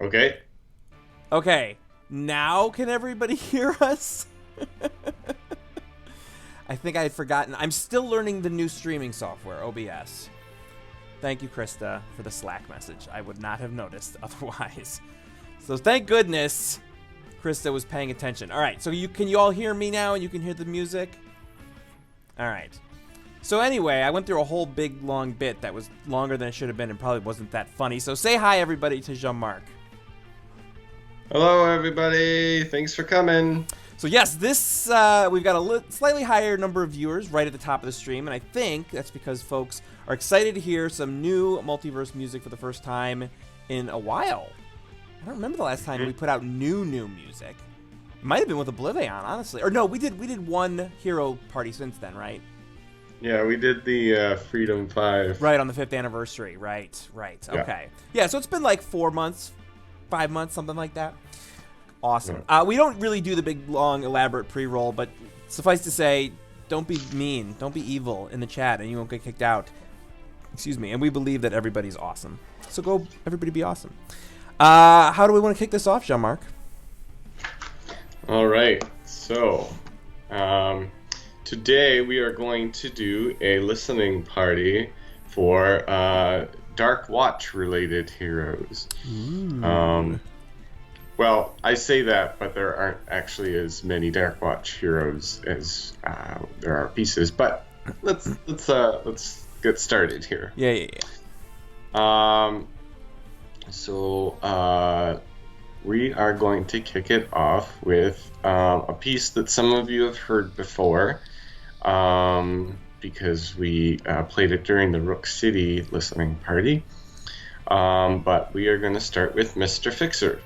Okay. Okay, now can everybody hear us? I think I had forgotten. I'm still learning the new streaming software, OBS. Thank you, Krista, for the Slack message. I would not have noticed otherwise. So thank goodness Krista was paying attention. All right, so can you all hear me now and you can hear the music? All right. So anyway, I went through a whole big, long bit that was longer than it should have been and probably wasn't that funny. So say hi, everybody, to Jean-Marc. Hello, everybody. Thanks for coming. So yes, this we've got a slightly higher number of viewers right at the top of the stream, and I think that's because folks are excited to hear some new Multiverse music for the first time in a while. I don't remember the last time we put out new music. It might have been with Oblivion, honestly. Or no, we did one hero party since then, right? Yeah, we did the Freedom 5. Right, on the 5th anniversary. Right. Yeah. Okay. Yeah, so it's been like 4 months, 5 months, something like that. Awesome. We don't really do the big, long, elaborate pre-roll, but suffice to say, don't be mean, don't be evil in the chat, and you won't get kicked out. Excuse me. And we believe that everybody's awesome. So go, everybody be awesome. How do we want to kick this off, Jean-Marc? All right. So, today we are going to do a listening party for Dark Watch related heroes. Well, I say that, but there aren't actually as many Dark Watch heroes as there are pieces. But let's get started here. Yeah. So we are going to kick it off with a piece that some of you have heard before, because we played it during the Rook City listening party. But we are going to start with Mr. Fixer.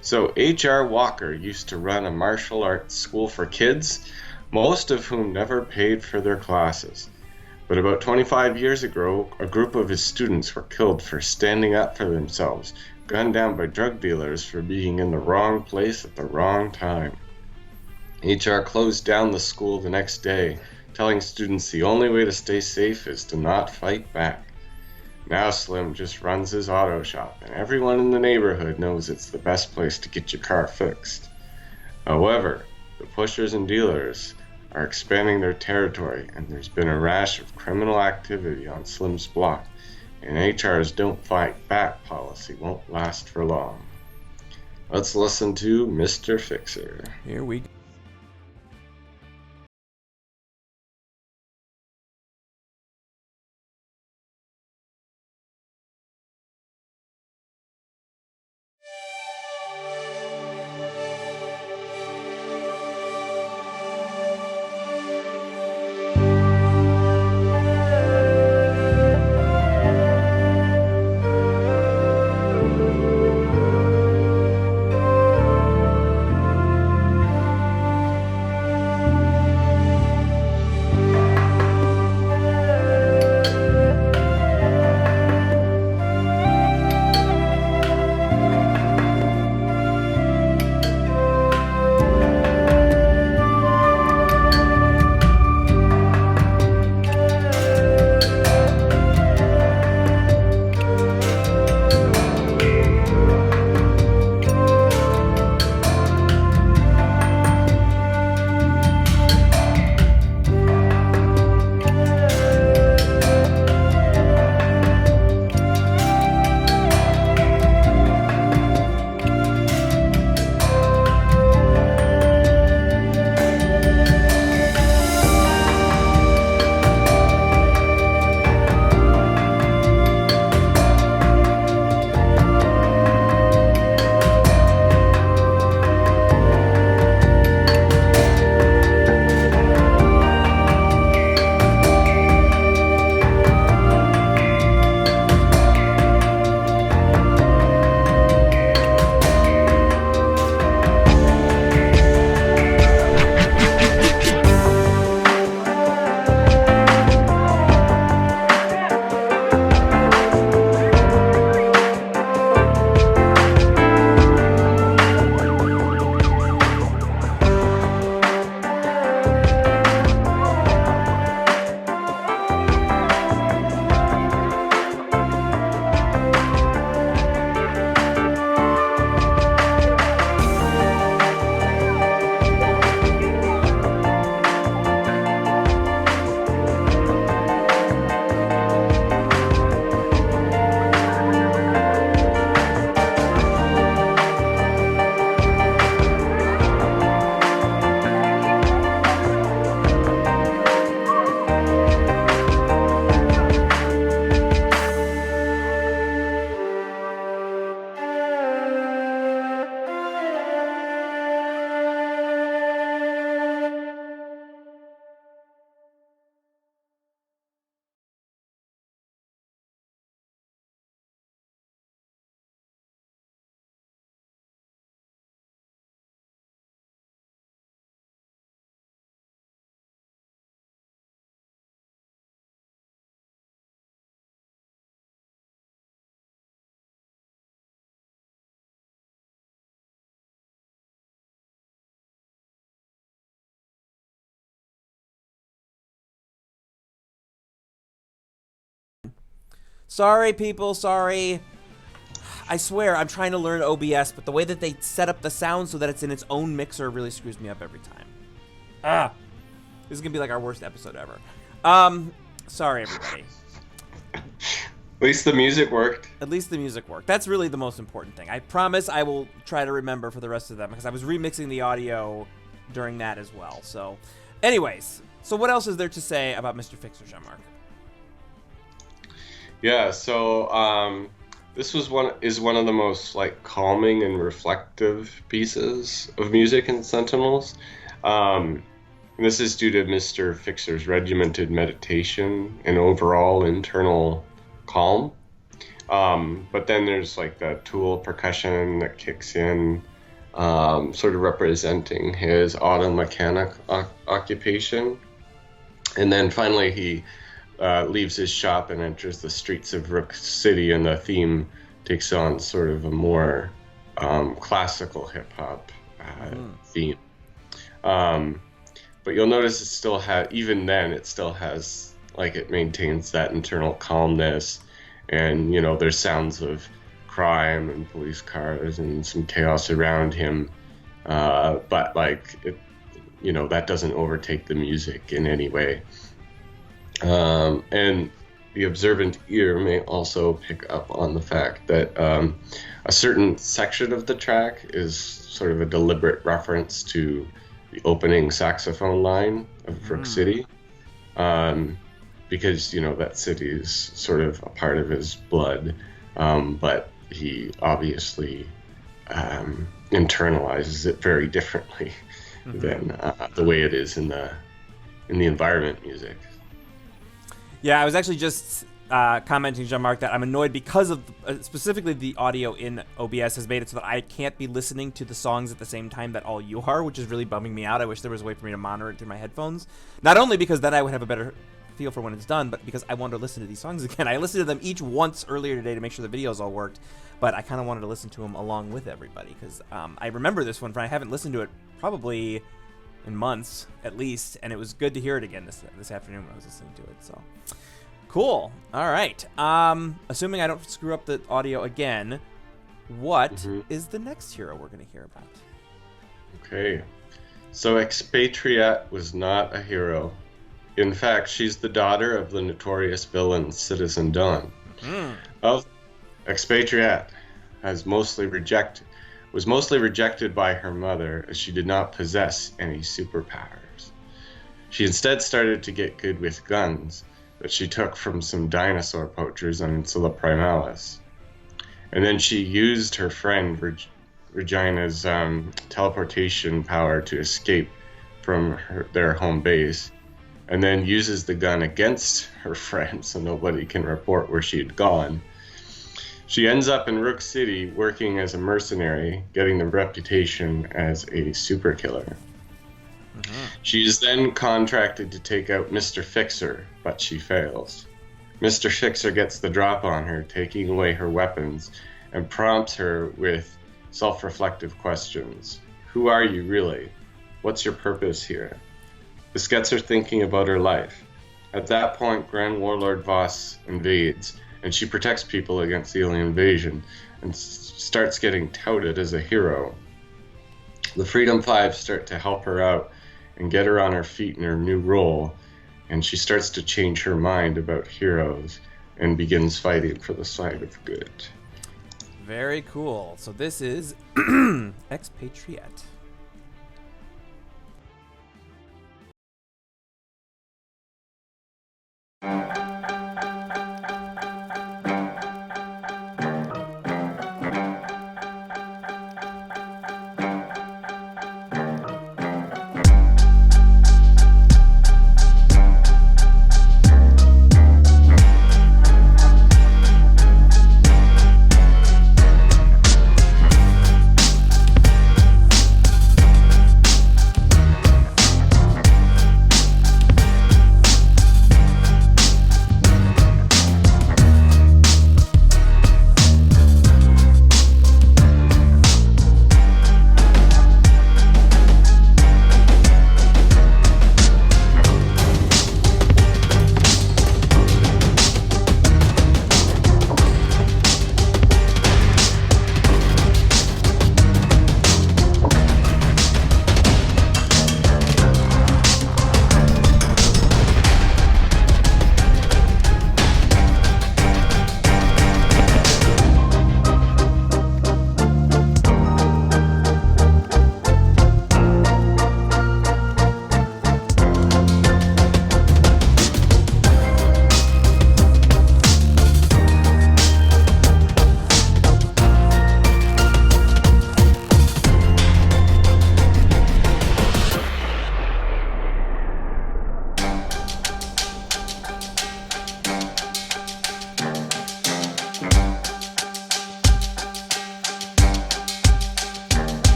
So H.R. Walker used to run a martial arts school for kids, most of whom never paid for their classes. But about 25 years ago, a group of his students were killed for standing up for themselves, gunned down by drug dealers for being in the wrong place at the wrong time. H.R. closed down the school the next day, telling students the only way to stay safe is to not fight back. Now Slim just runs his auto shop, and everyone in the neighborhood knows it's the best place to get your car fixed. However, the pushers and dealers are expanding their territory, and there's been a rash of criminal activity on Slim's block, and HR's don't fight back policy won't last for long. Let's listen to Mr. Fixer. Here we go. Sorry, people. Sorry. I swear, I'm trying to learn OBS, but the way that they set up the sound so that it's in its own mixer really screws me up every time. This is going to be like our worst episode ever. Sorry, everybody. At least the music worked. At least the music worked. That's really the most important thing. I promise I will try to remember for the rest of them, because I was remixing the audio during that as well. So, anyways, so what else is there to say about Mr. Fixer, Jean-Marc? Yeah, so this is one of the most like calming and reflective pieces of music in Sentinels. And this is due to Mr. Fixer's regimented meditation and overall internal calm. But then there's like the tool percussion that kicks in, sort of representing his auto mechanic occupation. And then finally he leaves his shop and enters the streets of Rook City, and the theme takes on sort of a more classical hip-hop theme. But you'll notice it still even then, it still has, like, it maintains that internal calmness, and, you know, there's sounds of crime and police cars and some chaos around him, but, like, it, you know, that doesn't overtake the music in any way. And the observant ear may also pick up on the fact that a certain section of the track is sort of a deliberate reference to the opening saxophone line of Rook City, because, you know, that city is sort of a part of his blood, but he obviously internalizes it very differently than the way it is in the environment music. Yeah, I was actually just commenting, Jean-Marc, that I'm annoyed because of specifically the audio in OBS has made it so that I can't be listening to the songs at the same time that all you are, which is really bumming me out. I wish there was a way for me to monitor it through my headphones. Not only because then I would have a better feel for when it's done, but because I wanted to listen to these songs again. I listened to them each once earlier today to make sure the videos all worked, but I kind of wanted to listen to them along with everybody because I remember this one, I haven't listened to it probably in months at least, and it was good to hear it again this afternoon when I was listening to it. So cool. All right. Assuming I don't screw up the audio again, what is the next hero we're going to hear about? Okay. So Expatriette was not a hero. In fact, she's the daughter of the notorious villain Citizen Dawn. Expatriette was mostly rejected by her mother as she did not possess any superpowers. She instead started to get good with guns that she took from some dinosaur poachers on Insula Primalis. And then she used her friend Regina's teleportation power to escape from their home base, and then uses the gun against her friend so nobody can report where she had gone. She ends up in Rook City working as a mercenary, getting the reputation as a super killer. She is then contracted to take out Mr. Fixer, but she fails. Mr. Fixer gets the drop on her, taking away her weapons, and prompts her with self-reflective questions. Who are you, really? What's your purpose here? This gets her thinking about her life. At that point, Grand Warlord Voss invades, and she protects people against the alien invasion, and starts getting touted as a hero. The Freedom Five start to help her out, and get her on her feet in her new role, and she starts to change her mind about heroes and begins fighting for the side of good. Very cool. So this is Expatriette.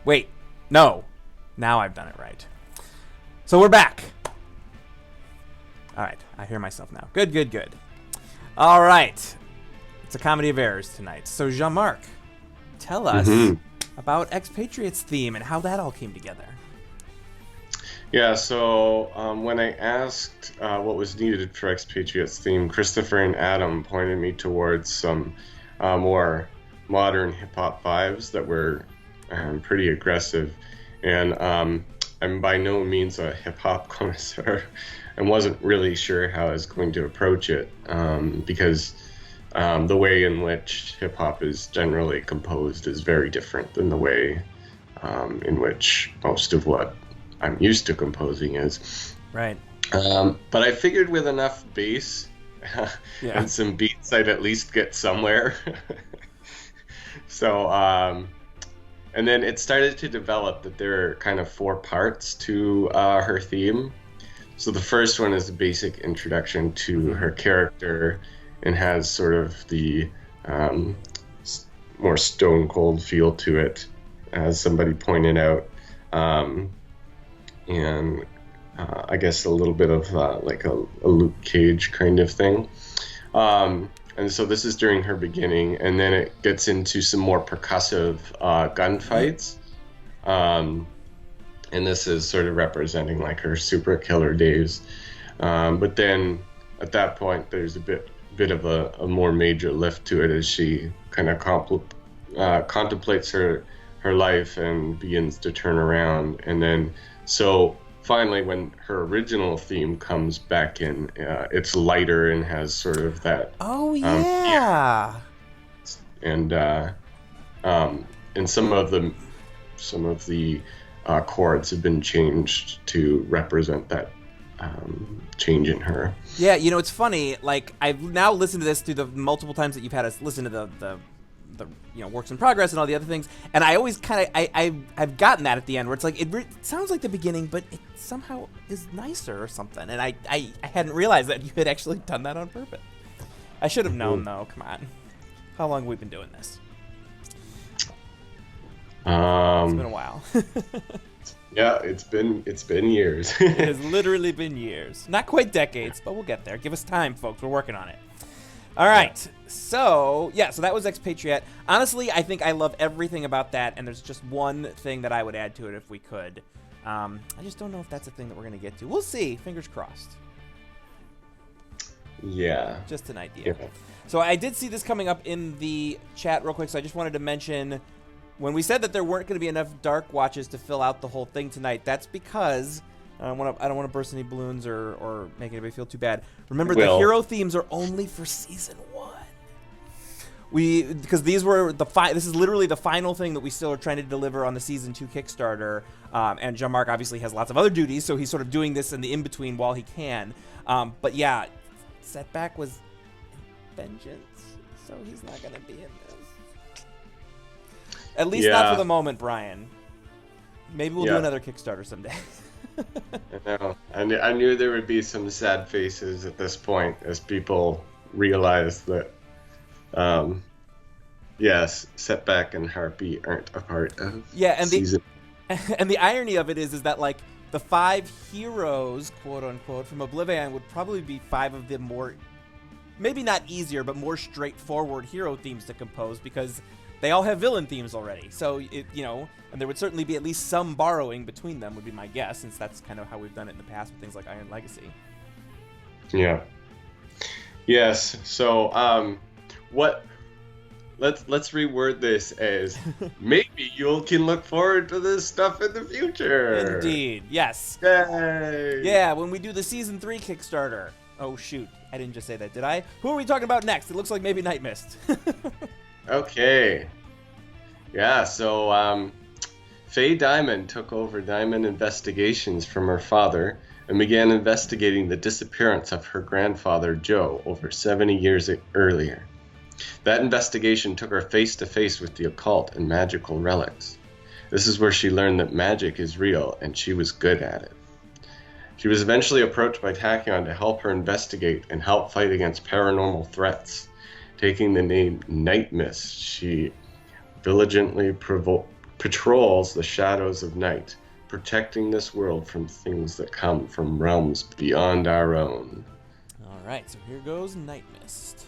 Wait, no. Now I've done it right. So we're back. All right, I hear myself now. Good. All right. It's a comedy of errors tonight. So Jean-Marc, tell us about Expatriette's theme and how that all came together. Yeah, so when I asked what was needed for Expatriette's theme, Christopher and Adam pointed me towards some more modern hip-hop vibes that were pretty aggressive. And I'm by no means a hip-hop connoisseur and wasn't really sure how I was going to approach it because the way in which hip-hop is generally composed is very different than the way in which most of what I'm used to composing is. Right. But I figured with enough bass and some beats, I'd at least get somewhere. So, and then it started to develop that there are kind of 4 parts to her theme. So the first one is the basic introduction to her character and has sort of the more stone cold feel to it, as somebody pointed out. And I guess a little bit of like a Luke Cage kind of thing. And so this is during her beginning, and then it gets into some more percussive gunfights. And this is sort of representing like her super killer days. But then at that point, there's a bit of a more major lift to it as she kind of contemplates her life and begins to turn around. And then so finally, when her original theme comes back in, it's lighter and has sort of that. Oh yeah. And some of the chords have been changed to represent that change in her. Yeah, you know, it's funny. Like, I've now listened to this through the multiple times that you've had us listen to the works in progress and all the other things, and I always kind of I've gotten that at the end where it's like it sounds like the beginning, but it somehow is nicer or something. And I hadn't realized that you had actually done that on purpose. I should have known though. Come on, how long have we been doing this? It's been a while. Yeah, it's been years. It has literally been years. Not quite decades, but we'll get there. Give us time, folks. We're working on it. All right. So that was Expatriette. Honestly, I think I love everything about that, and there's just one thing that I would add to it if we could. I just don't know if that's a thing that we're going to get to. We'll see. Fingers crossed. Yeah. Just an idea. Yeah. So I did see this coming up in the chat real quick, so I just wanted to mention when we said that there weren't going to be enough Dark Watches to fill out the whole thing tonight, that's because I don't want to burst any balloons or make anybody feel too bad. Remember, the hero themes are only for season 1. Because these were this is literally the final thing that we still are trying to deliver on the season 2 Kickstarter. And Jean-Marc obviously has lots of other duties, so he's sort of doing this in the in-between while he can. But yeah, Setback was Vengeance, so he's not going to be in this. At least not for the moment, Brian. Maybe we'll do another Kickstarter someday. I know. I knew there would be some sad faces at this point as people realize that, yes, Setback and Harpy aren't a part of season. And the irony of it is that like the 5 heroes, quote unquote, from Oblivion would probably be 5 of the more, maybe not easier, but more straightforward hero themes to compose because they all have villain themes already. So, and there would certainly be at least some borrowing between them would be my guess, since that's kind of how we've done it in the past with things like Iron Legacy. Yeah. Yes. So, let's reword this as maybe you can look forward to this stuff in the future. Indeed. Yes. Yay. Yeah, when we do the season 3 Kickstarter. Oh, shoot. I didn't just say that, did I? Who are we talking about next? It looks like maybe Nightmist. Okay. Yeah, so Faye Diamond took over Diamond Investigations from her father and began investigating the disappearance of her grandfather, Joe, over 70 years earlier. That investigation took her face to face with the occult and magical relics. This is where she learned that magic is real, and she was good at it. She was eventually approached by Tachyon to help her investigate and help fight against paranormal threats. Taking the name Nightmist, she diligently patrols the shadows of night, protecting this world from things that come from realms beyond our own. All right, so here goes Nightmist.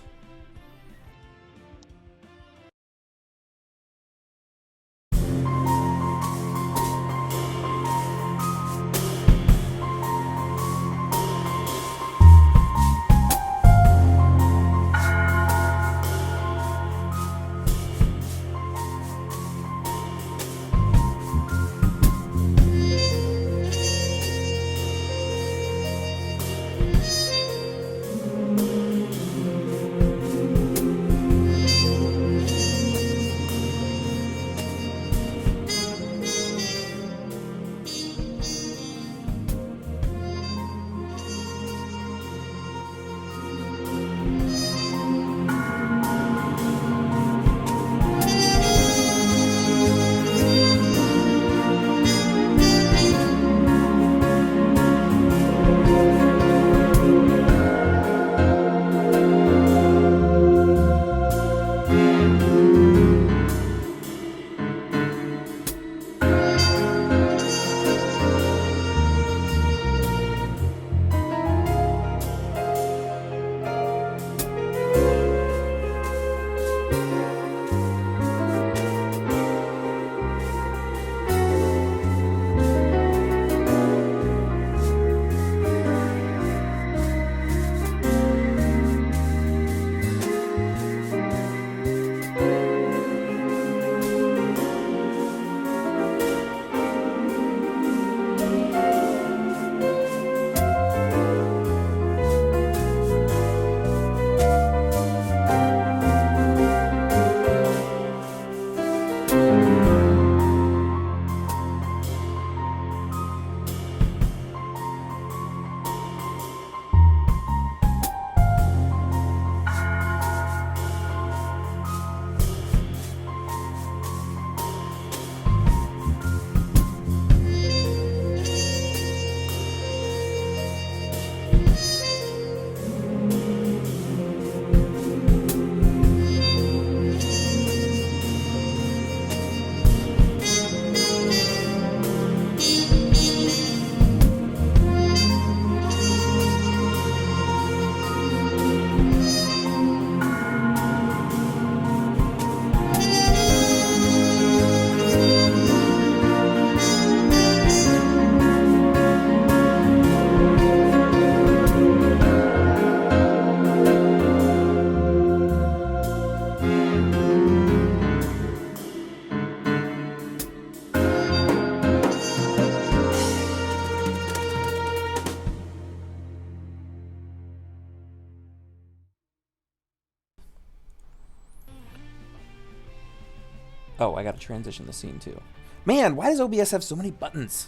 Oh, I gotta transition the scene too. Man, why does OBS have so many buttons?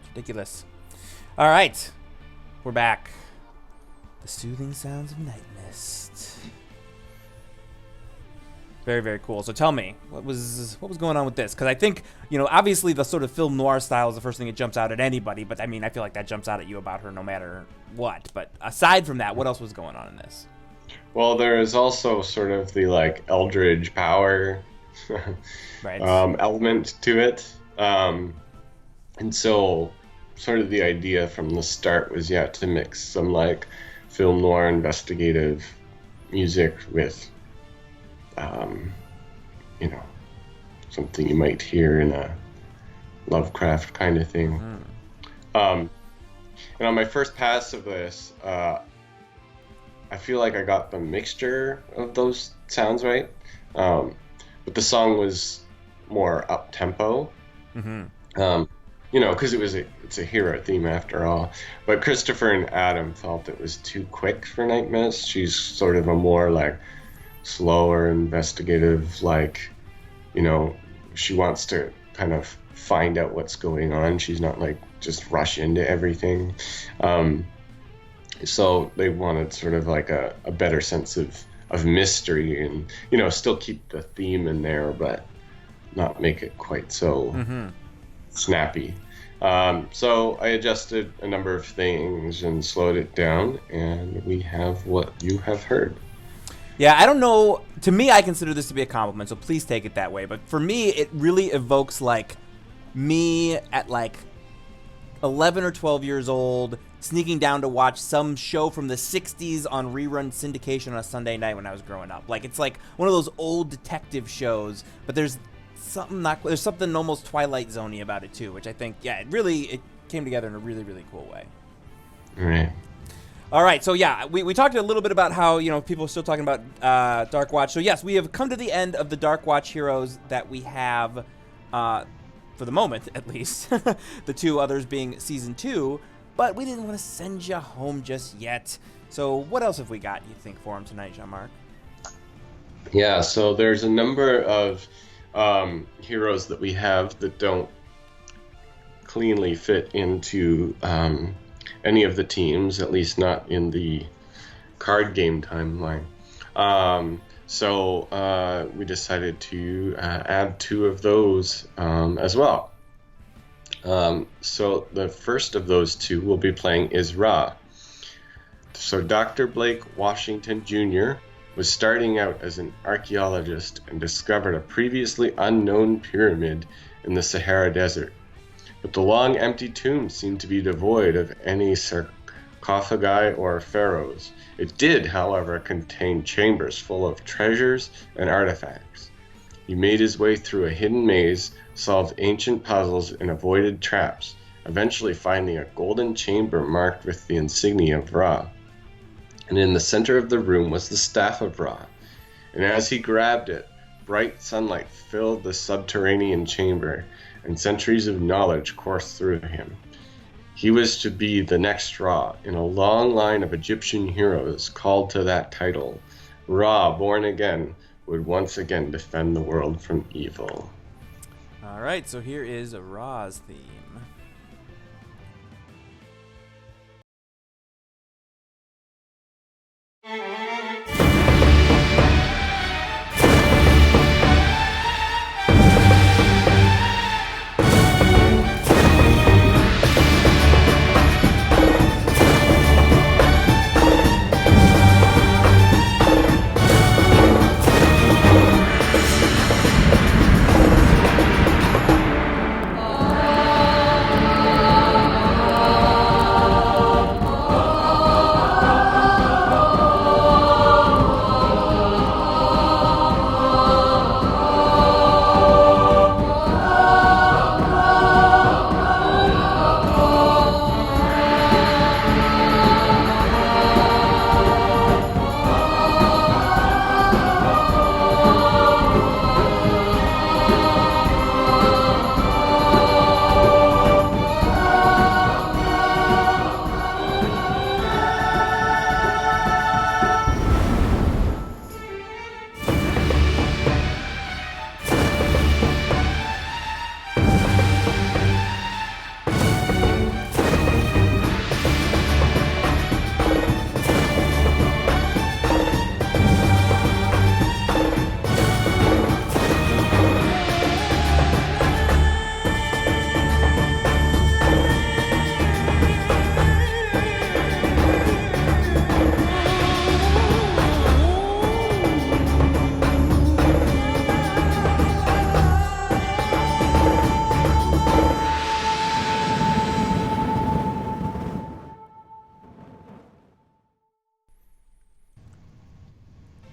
It's ridiculous. All right, we're back. The soothing sounds of Nightmist. Very, very cool. So tell me, what was going on with this? Because I think, obviously the sort of film noir style is the first thing that jumps out at anybody. But I mean, I feel like that jumps out at you about her no matter what. But aside from that, what else was going on in this? Well, there is also sort of the eldritch power right. Element to it. And so sort of the idea from the start was, to mix some film noir investigative music with, something you might hear in a Lovecraft kind of thing. And on my first pass of this, I feel like I got the mixture of those sounds right. But the song was more up-tempo. Because it's a hero theme after all. But Christopher and Adam felt it was too quick for Nightmist. She's sort of a more slower, investigative, she wants to kind of find out what's going on. She's not just rush into everything. So they wanted sort of a better sense of mystery and, still keep the theme in there, but not make it quite so snappy. So I adjusted a number of things and slowed it down, and we have what you have heard. Yeah, I don't know. To me, I consider this to be a compliment, so please take it that way. But for me, it really evokes, like, me at, like, 11 or 12 years old, sneaking down to watch some show from the 60s on rerun syndication on a Sunday night when I was growing up. Like, it's like one of those old detective shows, but there's something almost Twilight Zone-y about it, too, which I think, yeah, it came together in a really, really cool way. Right. All right, so yeah, we talked a little bit about how, you know, people are still talking about Dark Watch. So yes, we have come to the end of the Dark Watch heroes that we have, for the moment at least, the two others being Season 2, but we didn't want to send you home just yet. So what else have we got, you think, for them tonight, Jean-Marc? Yeah, so there's a number of heroes that we have that don't cleanly fit into any of the teams, at least not in the card game timeline. So we decided to add two of those as well. So the first of those two we'll be playing is Ra. So Dr. Blake Washington Jr. was starting out as an archaeologist and discovered a previously unknown pyramid in the Sahara Desert. But the long empty tomb seemed to be devoid of any sarcophagi or pharaohs. It did, however, contain chambers full of treasures and artifacts. He made his way through a hidden maze, solved ancient puzzles, and avoided traps, eventually finding a golden chamber marked with the insignia of Ra. And in the center of the room was the Staff of Ra. And as he grabbed it, bright sunlight filled the subterranean chamber, and centuries of knowledge coursed through him. He was to be the next Ra in a long line of Egyptian heroes called to that title. Ra, born again, would once again defend the world from evil. All right, so here is Ra's theme.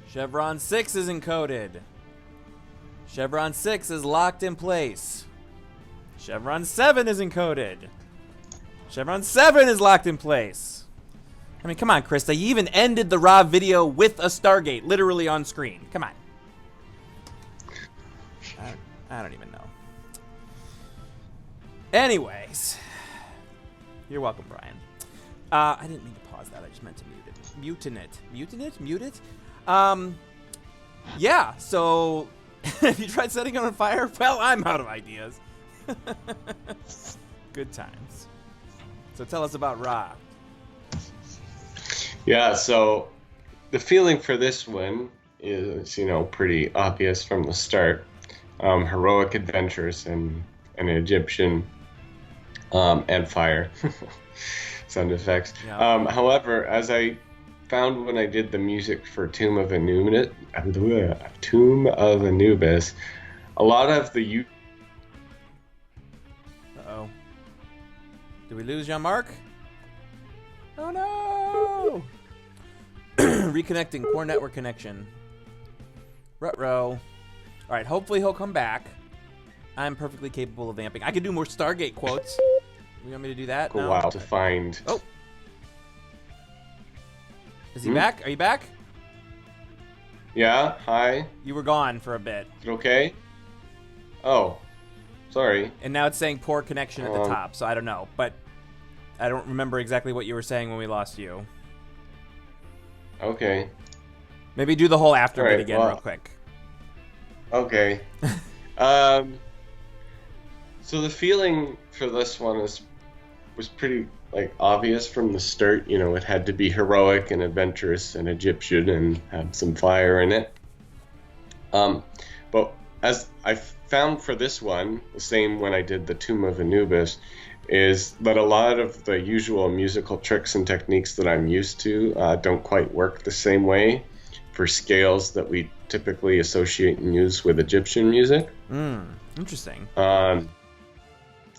Chevron 6 is encoded. Chevron 6 is locked in place. Chevron 7 is encoded. Chevron 7 is locked in place. I mean, come on, Krista. You even ended the Ra video with a Stargate, literally on screen. Come on. I don't even know. Anyways. You're welcome, Brian. I didn't mean to pause that. I just meant to mute it. Mute it? Yeah, so have you tried setting it on fire? Well, I'm out of ideas. Good times. So tell us about Ra. Yeah, so the feeling for this one is, pretty obvious from the start. Heroic adventures in an Egyptian and fire sound effects. Yeah. However, as I found when I did the music for Tomb of Anubis, a lot of the Uh-oh. Did we lose Jean-Marc? Oh no! Reconnecting, poor network connection. Ruh-roh. All right, hopefully he'll come back. I'm perfectly capable of vamping. I could do more Stargate quotes. You want me to do that? a while to find. Oh. Is he back? Are you back? Yeah, hi. You were gone for a bit. Okay. Oh, sorry. And now it's saying poor connection at the top, so I don't know. But I don't remember exactly what you were saying when we lost you. Okay. Maybe do the whole after bit again real quick. Okay. So the feeling for this one was pretty obvious from the start. You know, it had to be heroic and adventurous and Egyptian and have some fire in it. But as I found for this one, the same when I did the Tomb of Anubis, is that a lot of the usual musical tricks and techniques that I'm used to don't quite work the same way for scales that we typically associate and use with Egyptian music. Interesting.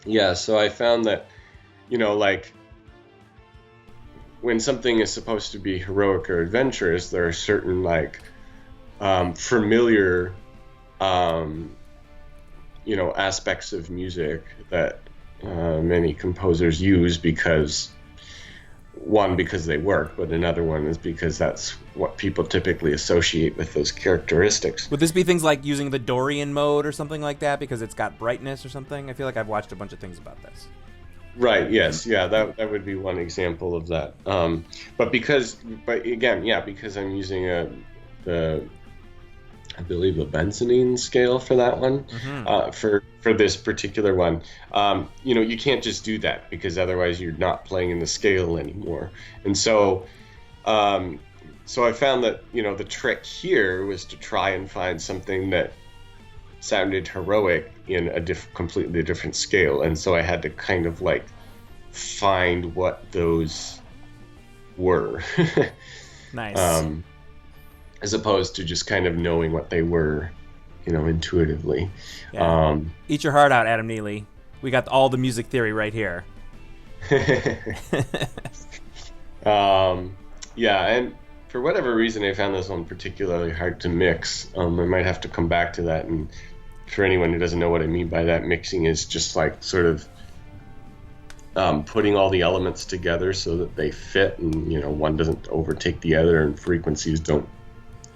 Yeah, so I found that, when something is supposed to be heroic or adventurous, there are certain familiar aspects of music that many composers use because they work, but another one is because that's what people typically associate with those characteristics. Would this be things like using the Dorian mode or something like that because it's got brightness or something? I feel like I've watched a bunch of things about this. Right, yes, yeah, that would be one example of that. But because I'm using I believe a benzonine scale for that one, for this particular one. You can't just do that because otherwise you're not playing in the scale anymore. And so I found that, the trick here was to try and find something that sounded heroic in a completely different scale. And so I had to kind of find what those were. Nice. As opposed to just kind of knowing what they were, intuitively. Yeah. Eat your heart out, Adam Neely. We got all the music theory right here. Yeah, and for whatever reason, I found this one particularly hard to mix. I might have to come back to that. And for anyone who doesn't know what I mean by that, mixing is just sort of putting all the elements together so that they fit and, one doesn't overtake the other and frequencies don't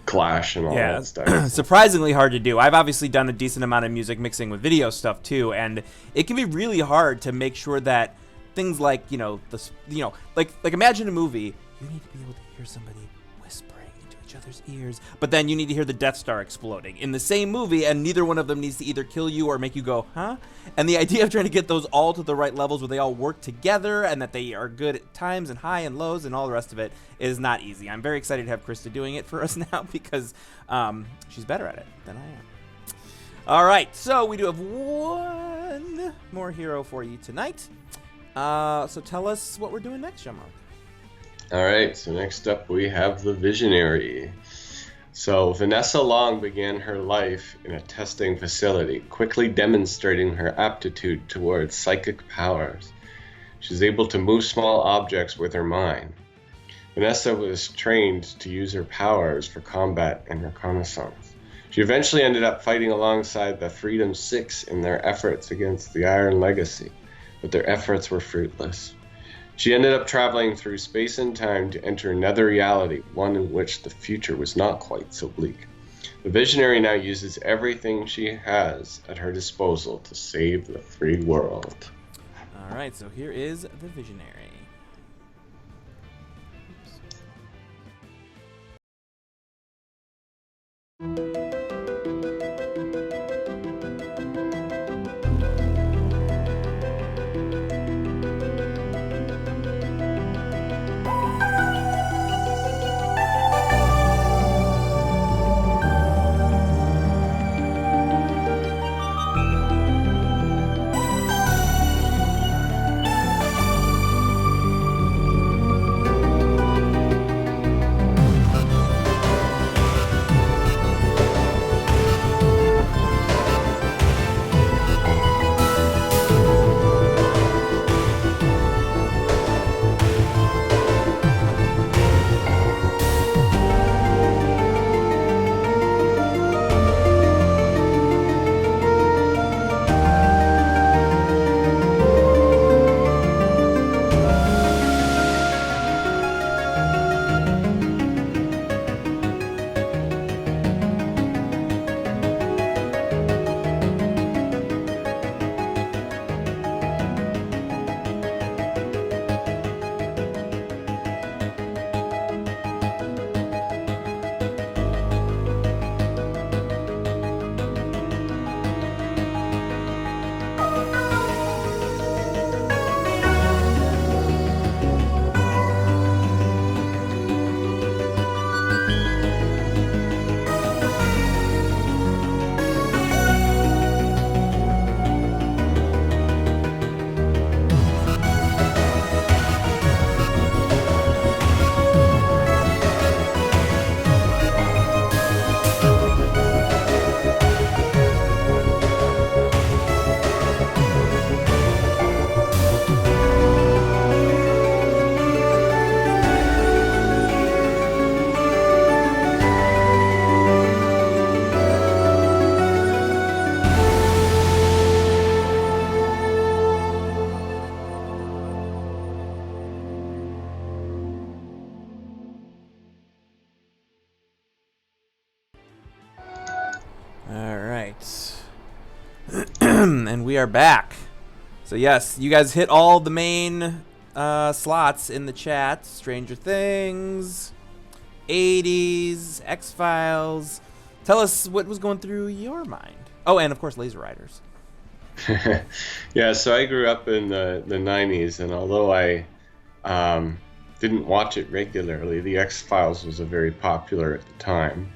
clash and all that stuff. Surprisingly hard to do. I've obviously done a decent amount of music mixing with video stuff too, and it can be really hard to make sure that things like imagine a movie. You need to be able to hear somebody whispering into each other's ears, but then you need to hear the Death Star exploding in the same movie, and neither one of them needs to either kill you or make you go, huh? And the idea of trying to get those all to the right levels where they all work together and that they are good at times and high and lows and all the rest of it is not easy. I'm very excited to have Krista doing it for us now because she's better at it than I am. All right, so we do have one more hero for you tonight. So tell us what we're doing next, Jean-Marc. All right, so next up we have the Visionary. So Vanessa Long began her life in a testing facility, quickly demonstrating her aptitude towards psychic powers. She's able to move small objects with her mind. Vanessa was trained to use her powers for combat and reconnaissance. She eventually ended up fighting alongside the Freedom Six in their efforts against the Iron Legacy, but their efforts were fruitless. She ended up traveling through space and time to enter another reality, one in which the future was not quite so bleak. The Visionary now uses everything she has at her disposal to save the free world. All right, so here is the Visionary. All right. And we are back. So yes, you guys hit all the main slots in the chat. Stranger Things, 80s, X-Files. Tell us what was going through your mind. Oh, and of course, Laser Riders. Yeah, so I grew up in the 90s, and although I didn't watch it regularly, the X-Files was a very popular at the time.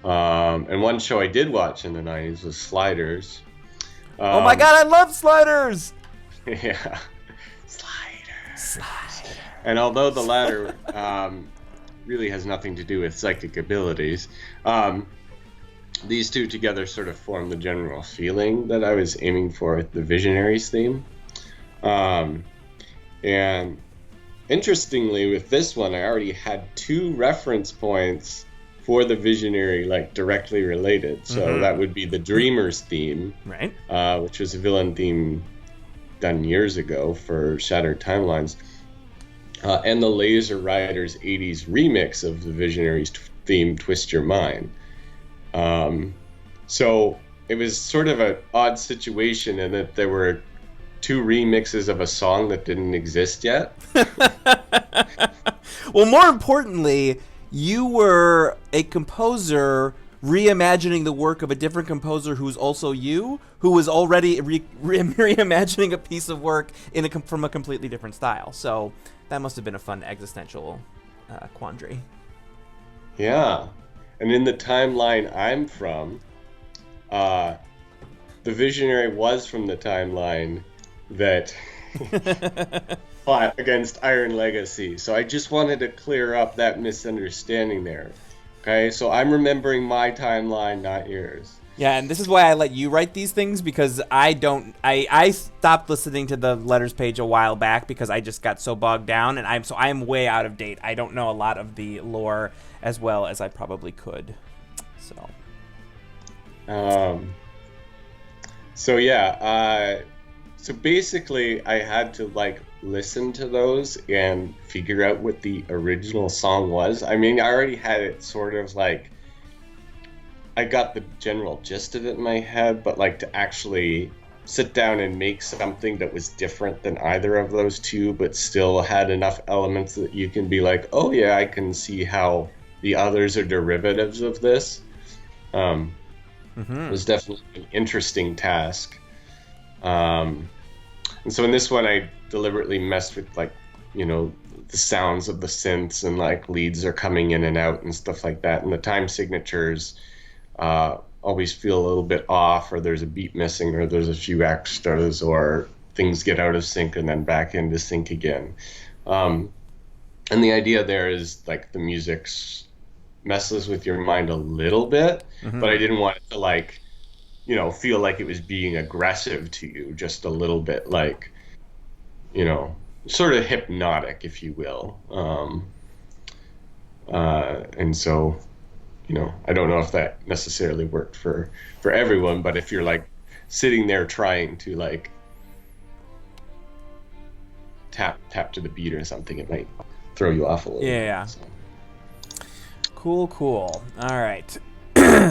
And one show I did watch in the 90s was Sliders. Oh my god, I love Sliders! Yeah. Sliders. And although the latter really has nothing to do with psychic abilities, these two together sort of form the general feeling that I was aiming for with the Visionaries theme. And interestingly, with this one, I already had 2 reference points for the Visionary, like, directly related. So that would be the Dreamers theme, right? Which was a villain theme done years ago for Shattered Timelines, and the Laser Riders 80s remix of the Visionaries theme, Twist Your Mind. So it was sort of an odd situation in that there were 2 remixes of a song that didn't exist yet. Well, more importantly, you were a composer reimagining the work of a different composer who's also you, who was already reimagining a piece of work from a completely different style. So that must have been a fun existential quandary. Yeah. And in the timeline I'm from, the Visionary was from the timeline that fought against Iron Legacy. So I just wanted to clear up that misunderstanding there. Okay, so I'm remembering my timeline, not yours. Yeah, and this is why I let you write these things, because I stopped listening to the letters page a while back because I just got so bogged down, and I'm way out of date. I don't know a lot of the lore as well as I probably could. So yeah, so basically I had to like listen to those and figure out what the original song was. I mean, I already had it sort of like, I got the general gist of it in my head, but like to actually sit down and make something that was different than either of those two, but still had enough elements that you can be like, oh yeah, I can see how the others are derivatives of this. It was definitely an interesting task. And so in this one, I deliberately messed with, like, you know, the sounds of the synths and like leads are coming in and out and stuff like that. And the time signatures always feel a little bit off, or there's a beat missing, or there's a few extras, or things get out of sync and then back into sync again. And the idea there is like the music messes with your mind a little bit, but I didn't want it to, like, you know, feel like it was being aggressive to you, just a little bit, like, you know, sort of hypnotic, if you will. And so, you know, I don't know if that necessarily worked for everyone, but if you're like sitting there trying to like tap to the beat or something, it might throw you off a little. Yeah. So. Cool. All right.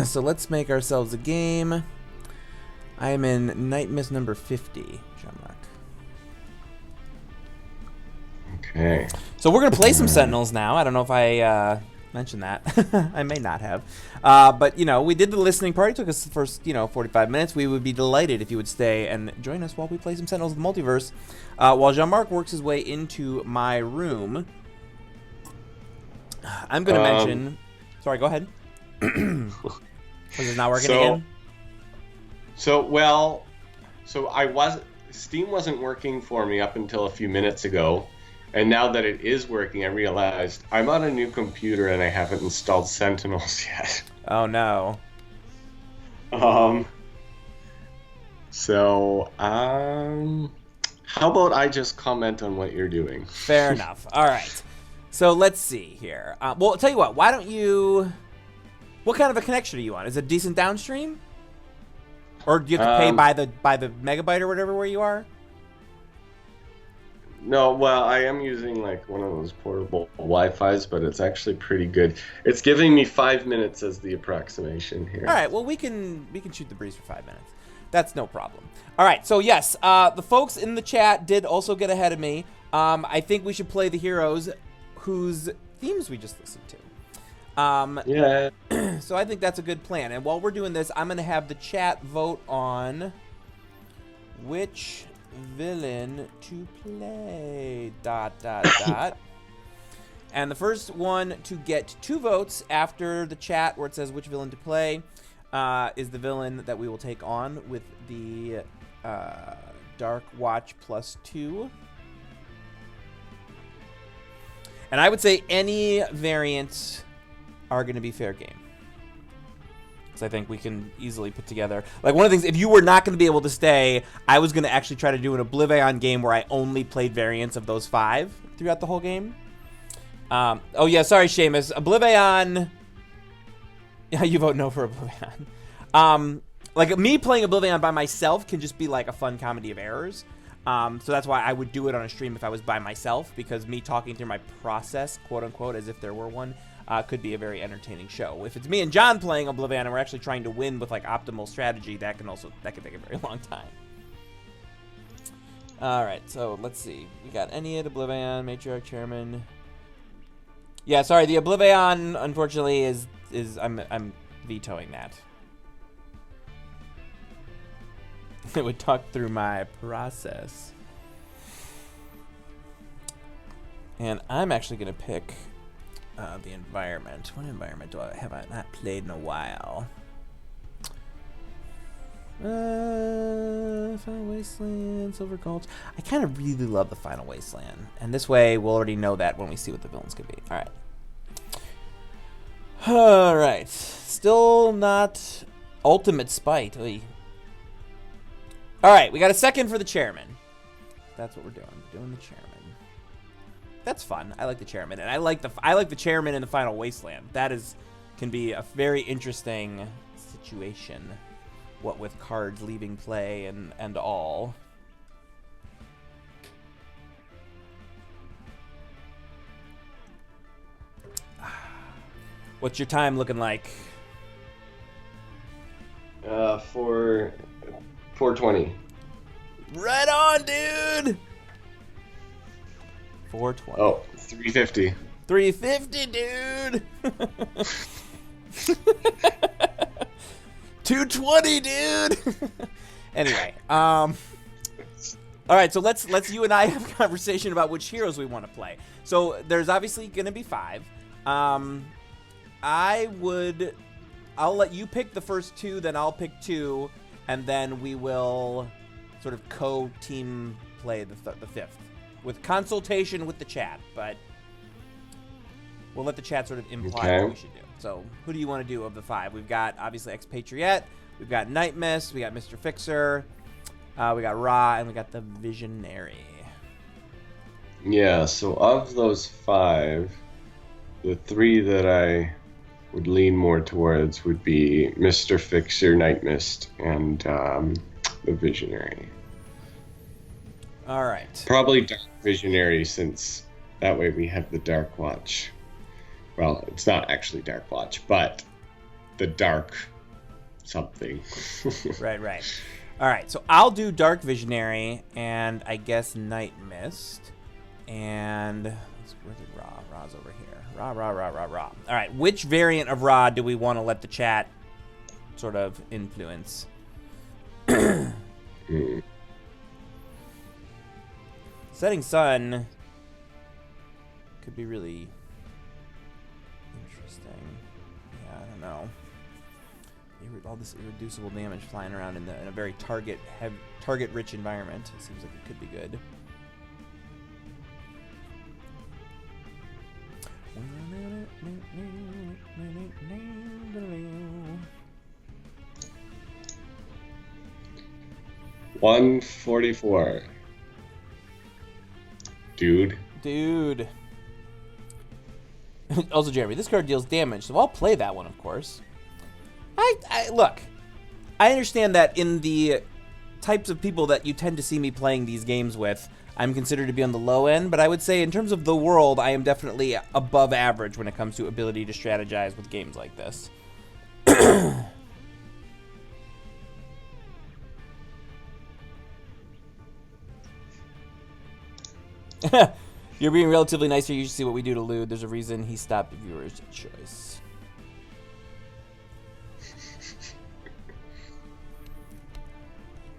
So let's make ourselves a game. I am in Nightmist number 50, Jean-Marc. Okay. So we're going to play some Sentinels now. I don't know if I mentioned that. I may not have. But, you know, we did the listening part. It took us the first, 45 minutes. We would be delighted if you would stay and join us while we play some Sentinels of the Multiverse. While Jean-Marc works his way into my room, I'm going to mention... Sorry, go ahead. Was it not working again? So Steam wasn't working for me up until a few minutes ago, and now that it is working, I realized I'm on a new computer and I haven't installed Sentinels yet. Oh no. How about I just comment on what you're doing? Fair enough. All right. So let's see here. Well, I'll tell you what. Why don't you... What kind of a connection are you on? Is it decent downstream? Or do you have to pay by the megabyte or whatever where you are? No, well, I am using like one of those portable Wi-Fi's, but it's actually pretty good. It's giving me 5 minutes as the approximation here. All right, well, we can shoot the breeze for 5 minutes. That's no problem. All right, so yes, the folks in the chat did also get ahead of me. I think we should play the heroes whose themes we just listened to. Yeah. So I think that's a good plan. And while we're doing this, I'm going to have the chat vote on which villain to play, ... And the first one to get 2 votes after the chat where it says which villain to play is the villain that we will take on with the Dark Watch +2. And I would say any variants are going to be fair game. Because I think we can easily put together... Like, one of the things, if you were not going to be able to stay, I was going to actually try to do an Oblivion game where I only played variants of those 5 throughout the whole game. Oh, yeah, sorry, Seamus. Oblivion... Yeah, you vote no for Oblivion. Like, me playing Oblivion by myself can just be, like, a fun comedy of errors. So that's why I would do it on a stream if I was by myself, because me talking through my process, quote-unquote, as if there were one, could be a very entertaining show. If it's me and John playing Oblivion and we're actually trying to win with, like, optimal strategy, that can take a very long time. Alright, so let's see. We got Ennead, Oblivion, Matriarch, Chairman. Yeah, sorry, the Oblivion, unfortunately, is I'm vetoing that. It would talk through my process. And I'm actually going to pick the environment. What environment have I not played in a while? Final Wasteland, Silver Gulch. I kind of really love the Final Wasteland. And this way, we'll already know that when we see what the villains could be. Alright. Alright. Still not Ultimate Spite. Oy. Alright, we got a second for the chairman. That's what we're doing. We're doing the chairman. That's fun. I like the chairman. And I like the chairman in the Final Wasteland. That can be a very interesting situation. What with cards leaving play and all. What's your time looking like? 4:20. Right on, dude. 4:20. Oh, 3:50. 3:50, dude. 2:20, dude. Anyway, all right, so let's you and I have a conversation about which heroes we want to play. So there's obviously going to be 5. I'll let you pick the first 2, then I'll pick 2, and then we will sort of co-team play the 5th with consultation with the chat, but we'll let the chat sort of imply what we should do. So who do you want to do of the 5? We've got, obviously, Expatriette, we've got Nightmist, we got Mr. Fixer, we got Ra, and we got the Visionary. Yeah, so of those 5, the 3 that I would lean more towards would be Mr. Fixer, Nightmist, and the Visionary. All right. Probably Dark Visionary, since that way we have the Dark Watch. Well, it's not actually Dark Watch, but the Dark something. Right. All right, so I'll do Dark Visionary, and I guess Nightmist, and where did Ra? Ra's over here. Ra. All right, which variant of Ra do we want to let the chat sort of influence? Setting Sun could be really interesting. Yeah, I don't know. All this irreducible damage flying around in a very target-rich environment. It seems like it could be good. $144. Dude. Also, Jeremy, this card deals damage, so I'll play that one, of course. Look, I understand that in the types of people that you tend to see me playing these games with, I'm considered to be on the low end, but I would say in terms of the world, I am definitely above average when it comes to ability to strategize with games like this. You're being relatively nice here. You should see what we do to Lude. There's a reason he stopped viewers' choice.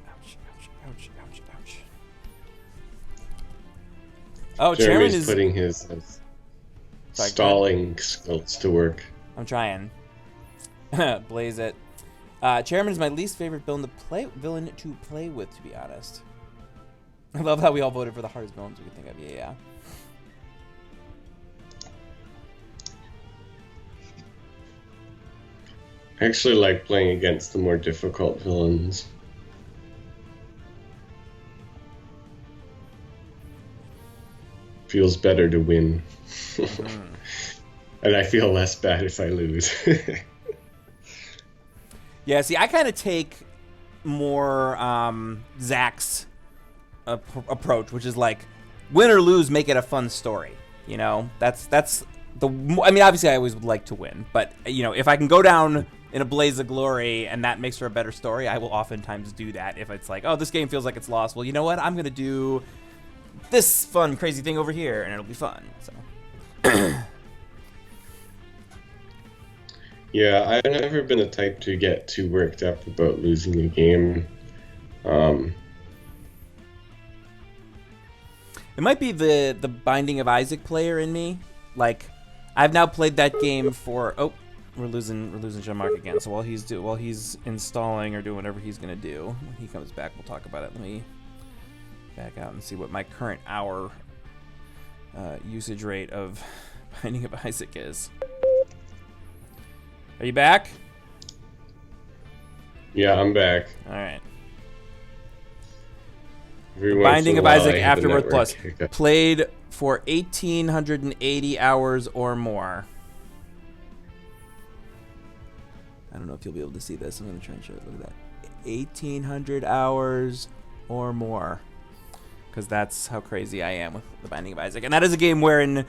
Ouch, ouch, ouch, ouch, ouch. Oh, Chairman is putting his stalling skills to work. I'm trying. Blaze it. Chairman is my least favorite villain to play with, to be honest. I love how we all voted for the hardest villains we could think of. Yeah. I actually like playing against the more difficult villains. Feels better to win. And I feel less bad if I lose. Yeah, see, I kind of take more Zach's approach, which is like, win or lose, make it a fun story. You know, that's the. I mean, obviously, I always would like to win, but you know, if I can go down in a blaze of glory and that makes for a better story, I will oftentimes do that. If it's like, oh, this game feels like it's lost, well, you know what? I'm gonna do this fun, crazy thing over here, and it'll be fun. So. Yeah, I've never been the type to get too worked up about losing a game. It might be the Binding of Isaac player in me. Like, I've now played that game for. Oh, we're losing Jean-Marc again. So while he's installing or doing whatever he's gonna do, when he comes back, we'll talk about it. Let me back out and see what my current hour usage rate of Binding of Isaac is. Are you back? Yeah, I'm back. All right. Binding of Isaac Afterward Plus. Played for 1,880 hours or more. I don't know if you'll be able to see this. I'm going to try and show it. Look at that. 1,800 hours or more. Because that's how crazy I am with the Binding of Isaac. And that is a game wherein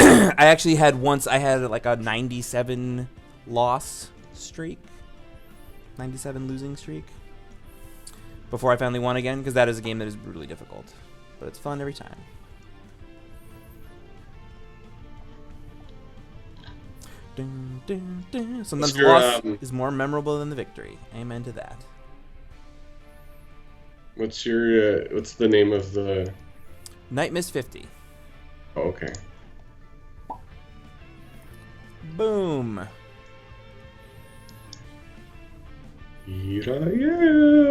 I actually had like a 97 loss streak. 97 losing streak. Before I finally won again, because that is a game that is brutally difficult. But it's fun every time. Dun, dun, dun. Sometimes the loss is more memorable than the victory. Amen to that. What's the name of the... Nightmist 50. Oh, okay. Boom. Here I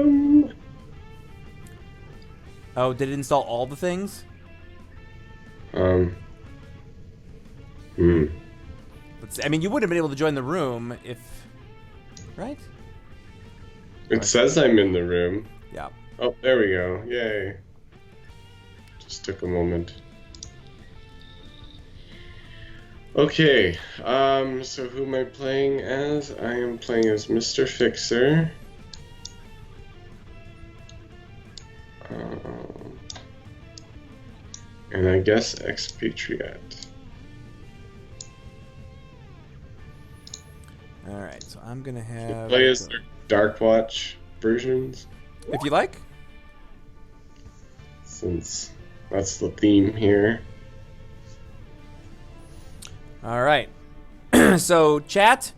am. Oh, did it install all the things? Hmm. I mean, you wouldn't have been able to join the room if... Right? It says I'm in the room. Yeah. Oh, there we go. Yay. Just took a moment. Okay, so who am I playing as? I am playing as Mr. Fixer. And I guess Expatriette. Alright, so I'm gonna have... Play as their Dark Watch versions. If you like. Since that's the theme here. All right. So, chat,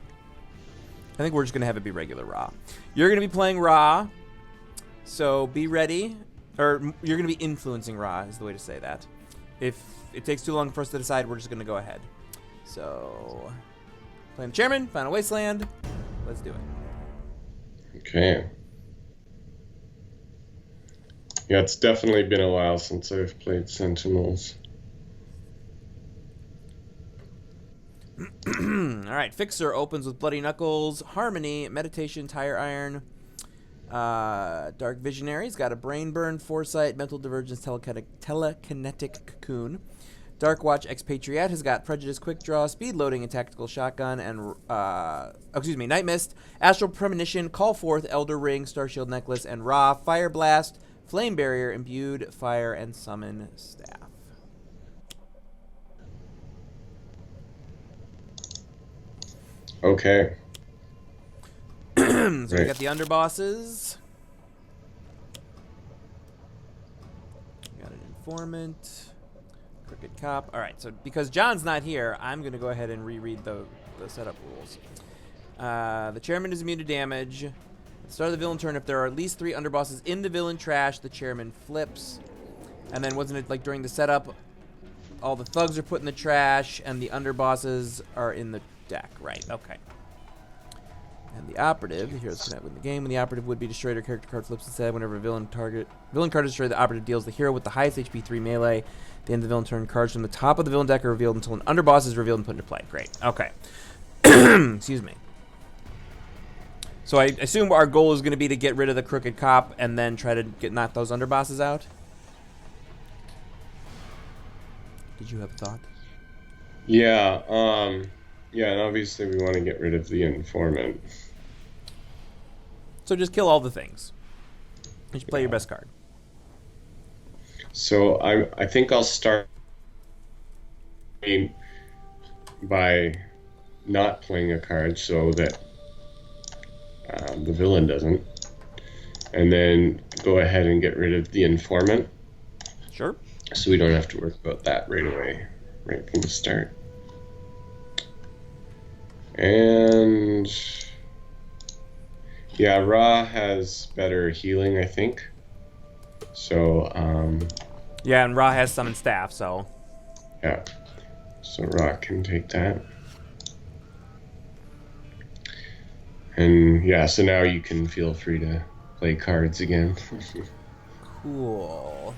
I think we're just going to have it be regular Ra. You're going to be playing Ra, so be ready. Or you're going to be influencing Ra is the way to say that. If it takes too long for us to decide, we're just going to go ahead. So, playing the Chairman, Final Wasteland. Let's do it. Okay. Yeah, it's definitely been a while since I've played Sentinels. Alright, Fixer opens with Bloody Knuckles, Harmony, Meditation, Tire Iron, Dark Visionaries, got a Brain Burn, Foresight, Mental Divergence, Telekinetic Cocoon. Dark Watch Expatriette has got Prejudice, Quick Draw, Speed Loading, and Tactical Shotgun, and, Nightmist, Astral Premonition, Call Forth, Elder Ring, Starshield Necklace, and Ra, Fire Blast, Flame barrier, imbued fire, and summon staff. Okay. So we got the underbosses. We got an informant. Crooked cop. All right, so because John's not here, I'm going to go ahead and reread the setup rules. The chairman is immune to damage. At the start of the villain turn, if there are at least 3 underbosses in the villain trash, the chairman flips. And then wasn't it like during the setup, all the thugs are put in the trash and the underbosses are in the deck? Right, okay. And the operative, the heroes cannot win the game. When the operative would be destroyed, or character card flips instead. Whenever a villain card is destroyed, the operative deals the hero with the highest HP 3 melee. At the end of the villain turn, cards from the top of the villain deck are revealed until an underboss is revealed and put into play. Great. Okay. Excuse me. So I assume our goal is going to be to get rid of the crooked cop and then try to knock those underbosses out. Did you have a thought? Yeah. Yeah, and obviously we want to get rid of the informant. So just kill all the things. You should play your best card. So I think I'll start by not playing a card so that the villain doesn't. And then go ahead and get rid of the informant. Sure. So we don't have to worry about that right away, right from the start. And yeah, Ra has better healing, I think. So yeah, and Ra has summon staff, so yeah. So Ra can take that. And yeah, so now you can feel free to play cards again. Cool.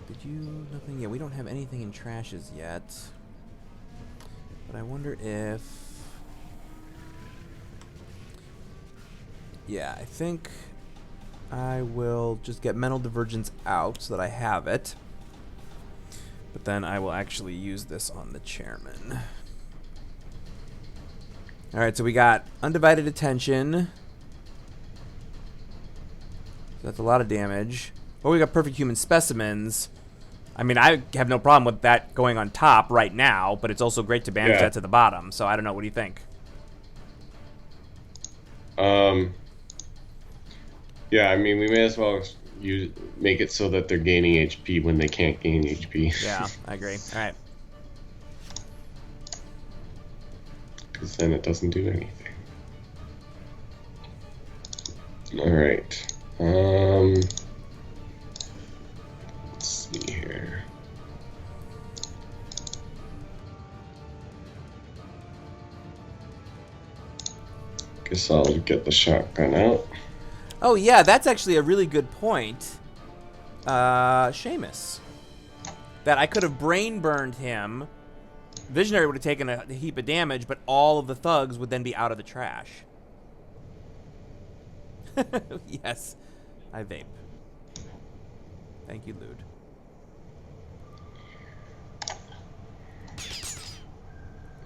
Did you... nothing yet. We don't have anything in trashes yet. But I wonder if... yeah, I think I will just get Mental Divergence out so that I have it. But then I will actually use this on the chairman. Alright, so we got Undivided Attention. So that's a lot of damage. But we got Perfect Human Specimens. I mean, I have no problem with that going on top right now, but it's also great to banish that to the bottom. So I don't know. What do you think? Yeah, I mean, we may as well make it so that they're gaining HP when they can't gain HP. Yeah, I agree. All right. Because then it doesn't do anything. All right. Let's see here. Guess I'll get the shotgun out. Oh, yeah, that's actually a really good point. Seamus. That I could have brain burned him. Visionary would have taken a heap of damage, but all of the thugs would then be out of the trash. Yes, I vape. Thank you, Lude.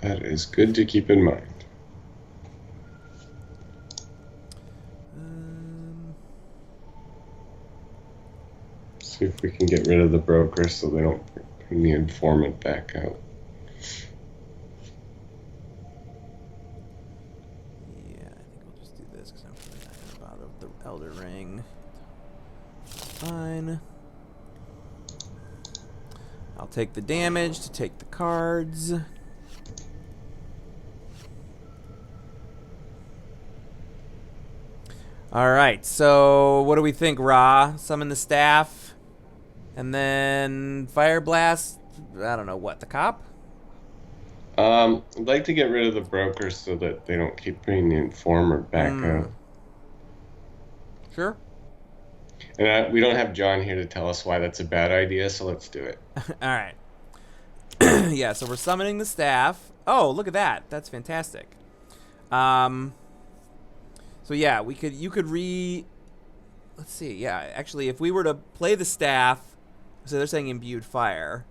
That is good to keep in mind. See if we can get rid of the broker so they don't bring the informant back out. Yeah, I think we'll just do this because I'm really not going to bother with the Elder Ring. Fine. I'll take the damage to take the cards. Alright, so what do we think, Ra? Summon the staff. And then Fire Blast, I don't know, what, the cop? I'd like to get rid of the broker so that they don't keep bringing the informer back out. Sure. And we don't have John here to tell us why that's a bad idea, so let's do it. Alright. Yeah, so we're summoning the staff. Oh, look at that. That's fantastic. So yeah, you could let's see, yeah, actually, if we were to play the staff, so they're saying imbued fire.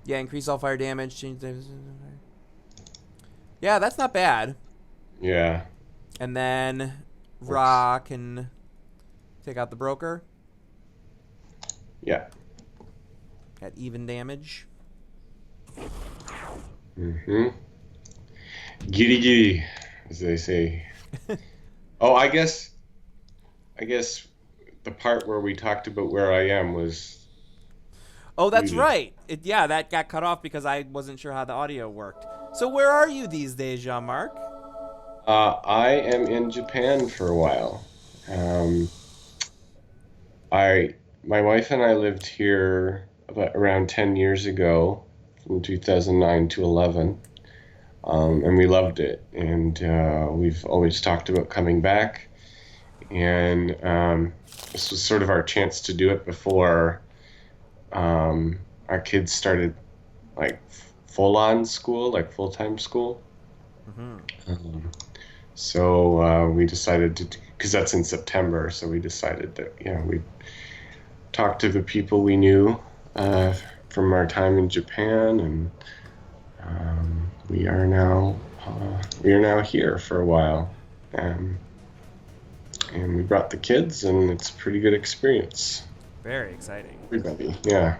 Yeah, increase all fire damage, change the... yeah, that's not bad. Yeah. And then Ra can take out the broker. Yeah. At even damage. Mm-hmm. Giddy giddy, as they say. Oh, I guess the part where we talked about where I am was... Oh, that's right. Yeah, that got cut off because I wasn't sure how the audio worked. So where are you these days, Jean-Marc? I am in Japan for a while. My wife and I lived here about around 10 years ago, from 2009 to 11, and we loved it. And we've always talked about coming back. And this was sort of our chance to do it before our kids started like full-on school, like full-time school. Mm-hmm. So we decided to, because that's in September, so we decided that, we'd talk to the people we knew from our time in Japan, and we are now here for a while. And we brought the kids, and it's a pretty good experience. Very exciting. Everybody, yeah.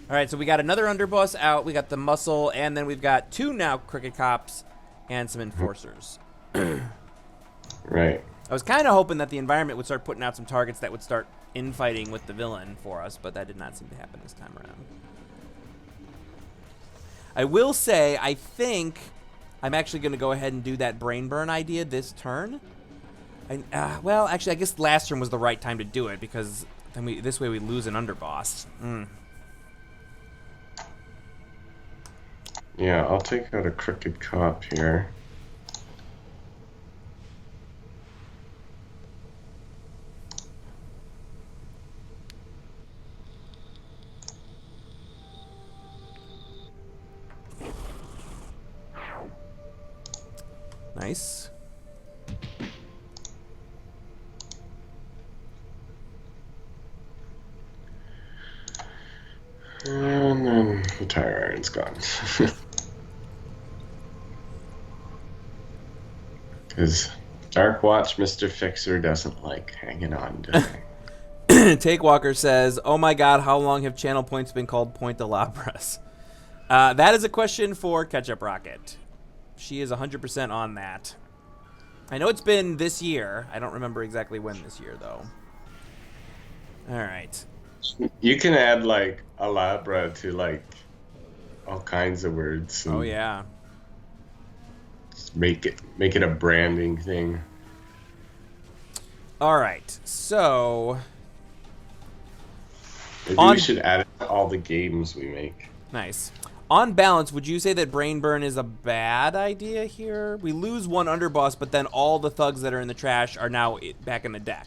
All right, so we got another underboss out. We got the muscle, and then we've got 2 now cricket cops and some enforcers. Right. I was kind of hoping that the environment would start putting out some targets that would start infighting with the villain for us, but that did not seem to happen this time around. I will say, I think I'm actually going to go ahead and do that brain burn idea this turn. Well, actually, I guess last turn was the right time to do it, because then this way we lose an underboss. Yeah, I'll take out a crooked cop here. Nice. And then the tire iron's gone. Because Dark Watch Mr. Fixer doesn't like hanging on to Take Walker says, "Oh my God, how long have channel points been called Pointalabras?" That is a question for Ketchup Rocket. She is 100% on that. I know it's been this year. I don't remember exactly when this year, though. All right. You can add like Alabra to like all kinds of words. Oh yeah. Just make it a branding thing. All right. So maybe we should add it to all the games we make. Nice. On balance, would you say that Brain Burn is a bad idea here? We lose one underboss, but then all the thugs that are in the trash are now back in the deck.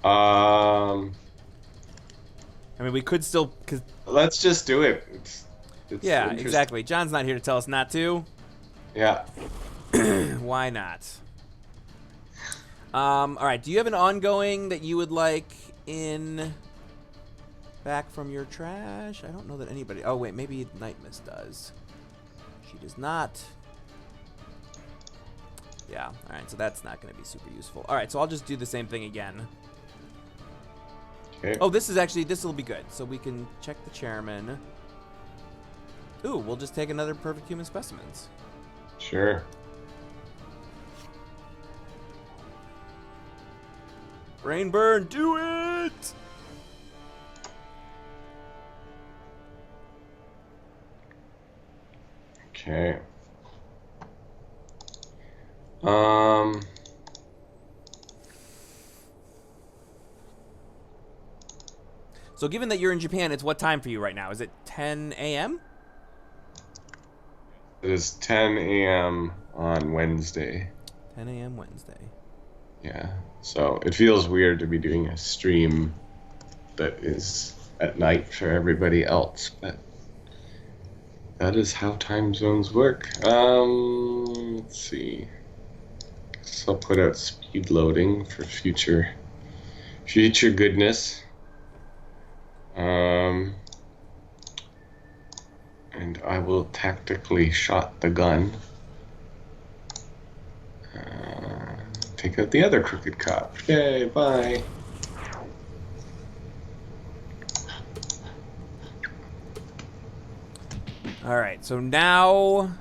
I mean, we could still... Let's just do it. It's yeah, exactly. John's not here to tell us not to. Yeah. Why not? All right. Do you have an ongoing that you would like in back from your trash? I don't know that anybody... Oh, wait. Maybe Nightmist does. She does not. Yeah. All right. So that's not going to be super useful. All right. So I'll just do the same thing again. Okay. Oh, this will be good. So we can check the chairman. Ooh, we'll just take another perfect human specimens. Sure. Brain burn, do it! Okay. So given that you're in Japan, it's what time for you right now? Is it 10 a.m.? It is 10 a.m. on Wednesday. 10 a.m. Wednesday. Yeah. So it feels weird to be doing a stream that is at night for everybody else, but that is how time zones work. Let's see. So I'll put out speed loading for future goodness. And And I will tactically shot the gun. Take out the other crooked cop. Yay, bye. Alright, so now...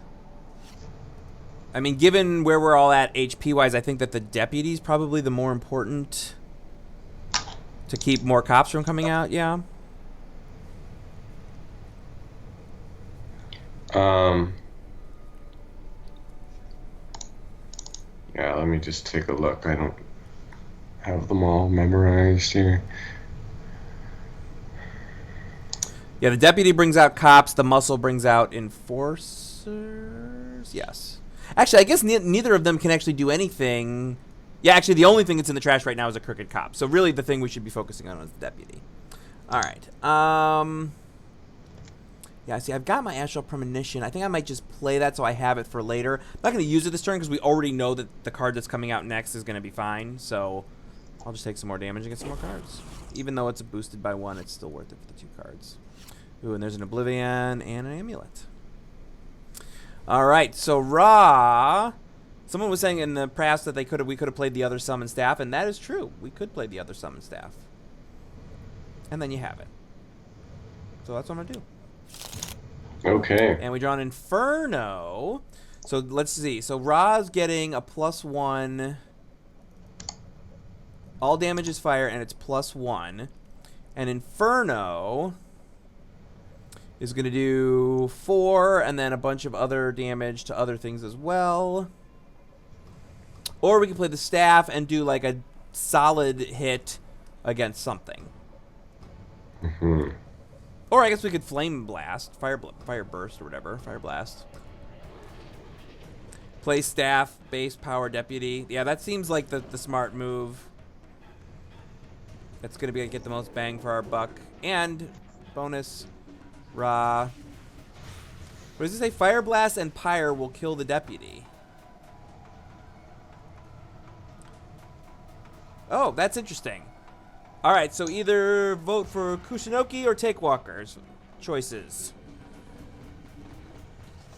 I mean, given where we're all at HP-wise, I think that the deputy's probably the more important to keep more cops from coming out, yeah. Yeah, let me just take a look. I don't have them all memorized here. Yeah, the deputy brings out cops. The muscle brings out enforcers. Yes. Actually, I guess neither of them can actually do anything. Yeah, actually, the only thing that's in the trash right now is a crooked cop. So really, the thing we should be focusing on is the deputy. All right. Yeah, see, I've got my Astral Premonition. I think I might just play that so I have it for later. I'm not going to use it this turn because we already know that the card that's coming out next is going to be fine. So I'll just take some more damage and get some more cards. Even though it's boosted by 1, it's still worth it for the 2 cards. Ooh, and there's an Oblivion and an Amulet. All right, so Ra. Someone was saying in the past that we could have played the other summon staff, and that is true. We could play the other summon staff. And then you have it. So that's what I'm going to do. Okay. And we draw an Inferno. So let's see. So Ra's getting a +1. All damage is fire, and it's +1. And Inferno is going to do 4, and then a bunch of other damage to other things as well. Or we can play the staff and do like a solid hit against something. Mm-hmm. Or I guess we could Flame Blast, Fire Burst or whatever, Fire Blast. Play staff, base power deputy. Yeah, that seems like the smart move. That's going to be get the most bang for our buck. And bonus, Ra. What does it say? Fire Blast and Pyre will kill the deputy. Oh, that's interesting. All right, so either vote for Kushinoki or take Walkers. Choices.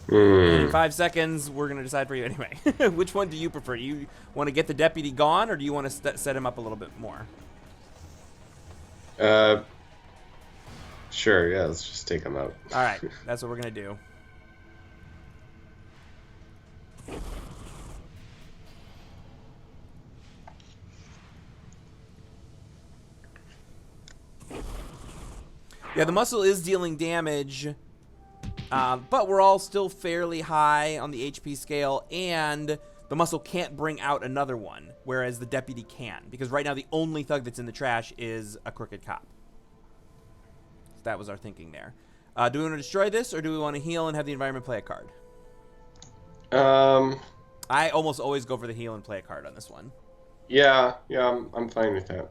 In 5 seconds, we're going to decide for you anyway. Which one do you prefer? Do you want to get the deputy gone, or do you want to set him up a little bit more? Sure, yeah, let's just take him out. All right, that's what we're going to do. Yeah, the muscle is dealing damage, but we're all still fairly high on the HP scale, and the muscle can't bring out another one, whereas the deputy can, because right now the only thug that's in the trash is a crooked cop. So that was our thinking there. Do we want to destroy this, or do we want to heal and have the environment play a card? I almost always go for the heal and play a card on this one. Yeah, I'm fine with that.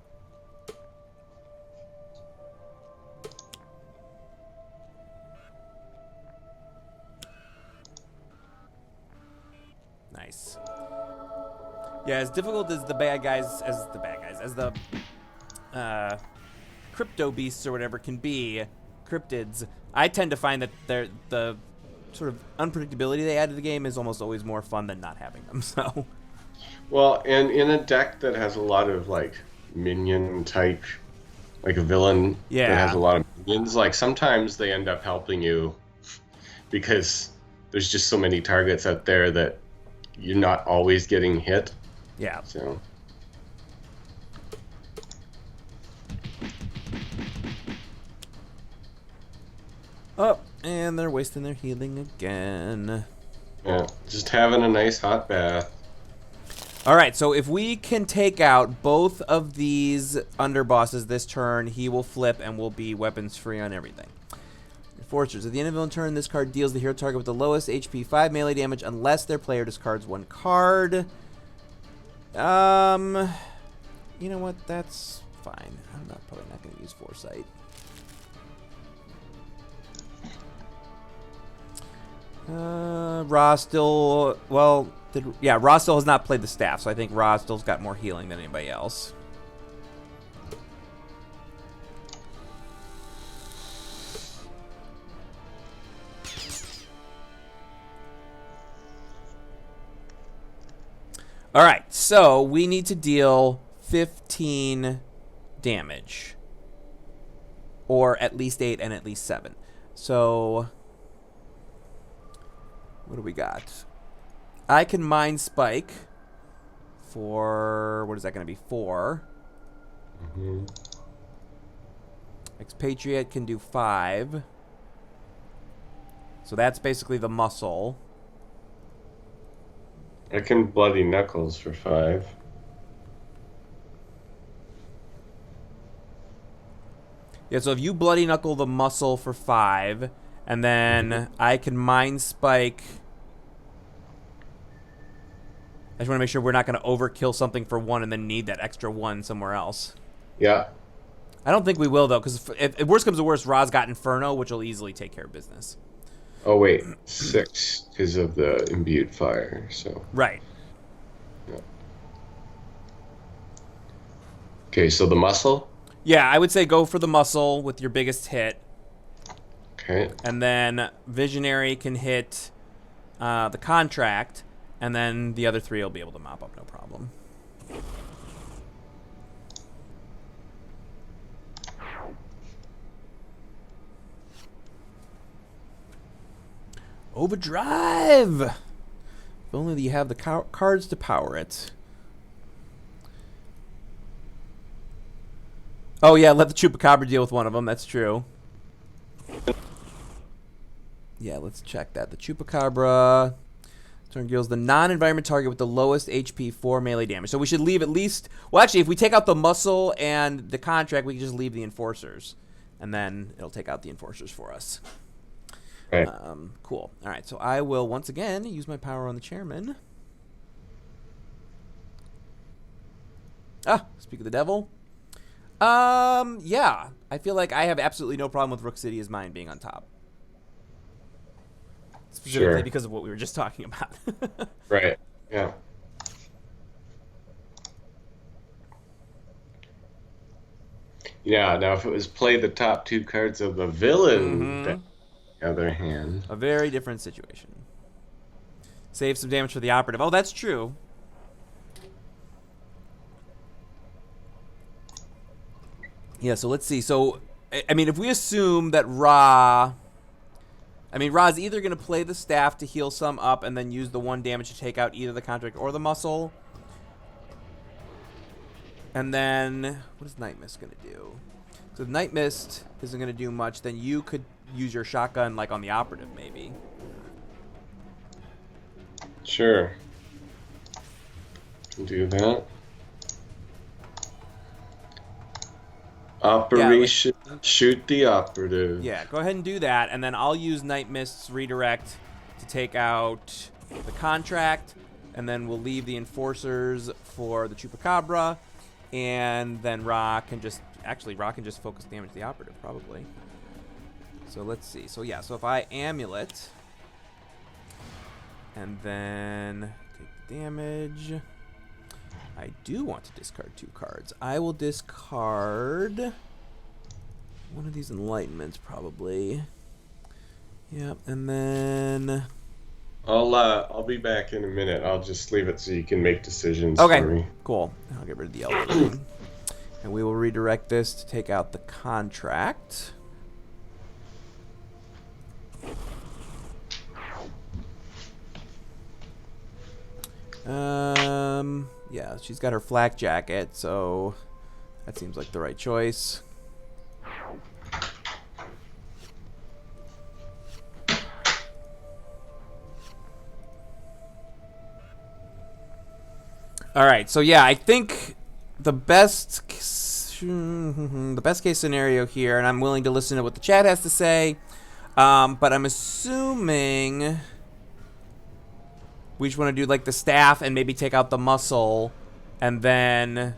Nice. Yeah, as difficult as the crypto beasts or whatever can be, cryptids, I tend to find that the sort of unpredictability they add to the game is almost always more fun than not having them. So, well, and in a deck that has a lot of like minion type, like a villain that has a lot of minions, like sometimes they end up helping you because there's just so many targets out there that you're not always getting hit. Yeah. So. Oh, and they're wasting their healing again. Yeah, just having a nice hot bath. All right, so if we can take out both of these underbosses this turn, he will flip and will be weapons free on everything. Enforcers. At the end of the turn, this card deals the hero target with the lowest HP 5 melee damage unless their player discards 1 card. You know what? That's fine. I'm probably not going to use Foresight. Ra still... Well, Ra still has not played the staff, so I think Ra still's got more healing than anybody else. All right, so we need to deal 15 damage. Or at least 8 and at least 7. So, what do we got? I can Mind Spike for, what is that going to be, 4. Mm-hmm. Expatriette can do 5. So that's basically the muscle. I can Bloody Knuckles for 5. Yeah, so if you Bloody Knuckle the muscle for 5, and then I can Mind Spike. I just want to make sure we're not going to overkill something for 1 and then need that extra 1 somewhere else. Yeah. I don't think we will, though, because if worst comes to worst, Ra's got Inferno, which will easily take care of business. Oh, wait. 6 because of the imbued fire, so... Right. Yeah. Okay, so the muscle? Yeah, I would say go for the muscle with your biggest hit. Okay. And then Visionary can hit the contract, and then the other 3 will be able to mop up, no problem. Overdrive! If only you have the cards to power it. Oh, yeah, let the Chupacabra deal with one of them. That's true. Yeah, let's check that. The Chupacabra turn deals the non-environment target with the lowest HP 4 melee damage. So we should leave at least... Well, actually, if we take out the muscle and the contract, we can just leave the enforcers. And then it'll take out the enforcers for us. Right. Cool. All right, so I will, once again, use my power on the chairman. Ah, speak of the devil. Yeah. I feel like I have absolutely no problem with Rook City as mine being on top. Specifically because of what we were just talking about. Right. Yeah. Yeah, now if it was play the top 2 cards of the villain, on the other hand. A very different situation. Save some damage for the operative. Oh, that's true. Yeah, so let's see. So, I mean, if we assume that Ra's either going to play the staff to heal some up and then use the 1 damage to take out either the contract or the muscle. And then, what is Nightmist going to do? So if Nightmist isn't going to do much, then you could use your shotgun like on the operative, maybe. Sure. Can do that. Operation Shoot the Operative. Yeah, go ahead and do that, and then I'll use Nightmist's redirect to take out the contract, and then we'll leave the enforcers for the Chupacabra, and then Ra can just focus damage to the operative, probably. So let's see. So yeah, so if I amulet, and then take the damage... I do want to discard 2 cards. I will discard one of these enlightenments, probably. Yep, and then... I'll be back in a minute. I'll just leave it so you can make decisions for me. Okay, cool. I'll get rid of the elder. And we will redirect this to take out the contract. Yeah, she's got her flak jacket, so that seems like the right choice. All right, so yeah, I think the best case scenario here, and I'm willing to listen to what the chat has to say, but I'm assuming we just want to do like the staff and maybe take out the muscle, and then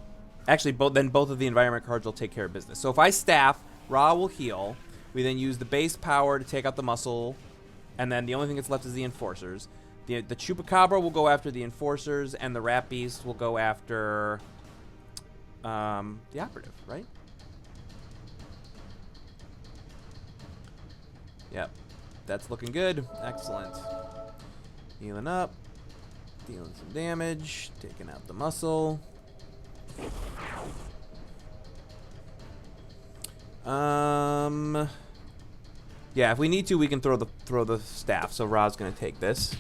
actually both of the environment cards will take care of business. So if I staff, Ra will heal. We then use the base power to take out the muscle, and then the only thing that's left is the enforcers. The Chupacabra will go after the enforcers, and the Rat Beast will go after the operative, right? Yep, that's looking good. Excellent. Healing up. Dealing some damage. Taking out the muscle. Yeah, if we need to, we can throw the staff. So Ra's gonna take this.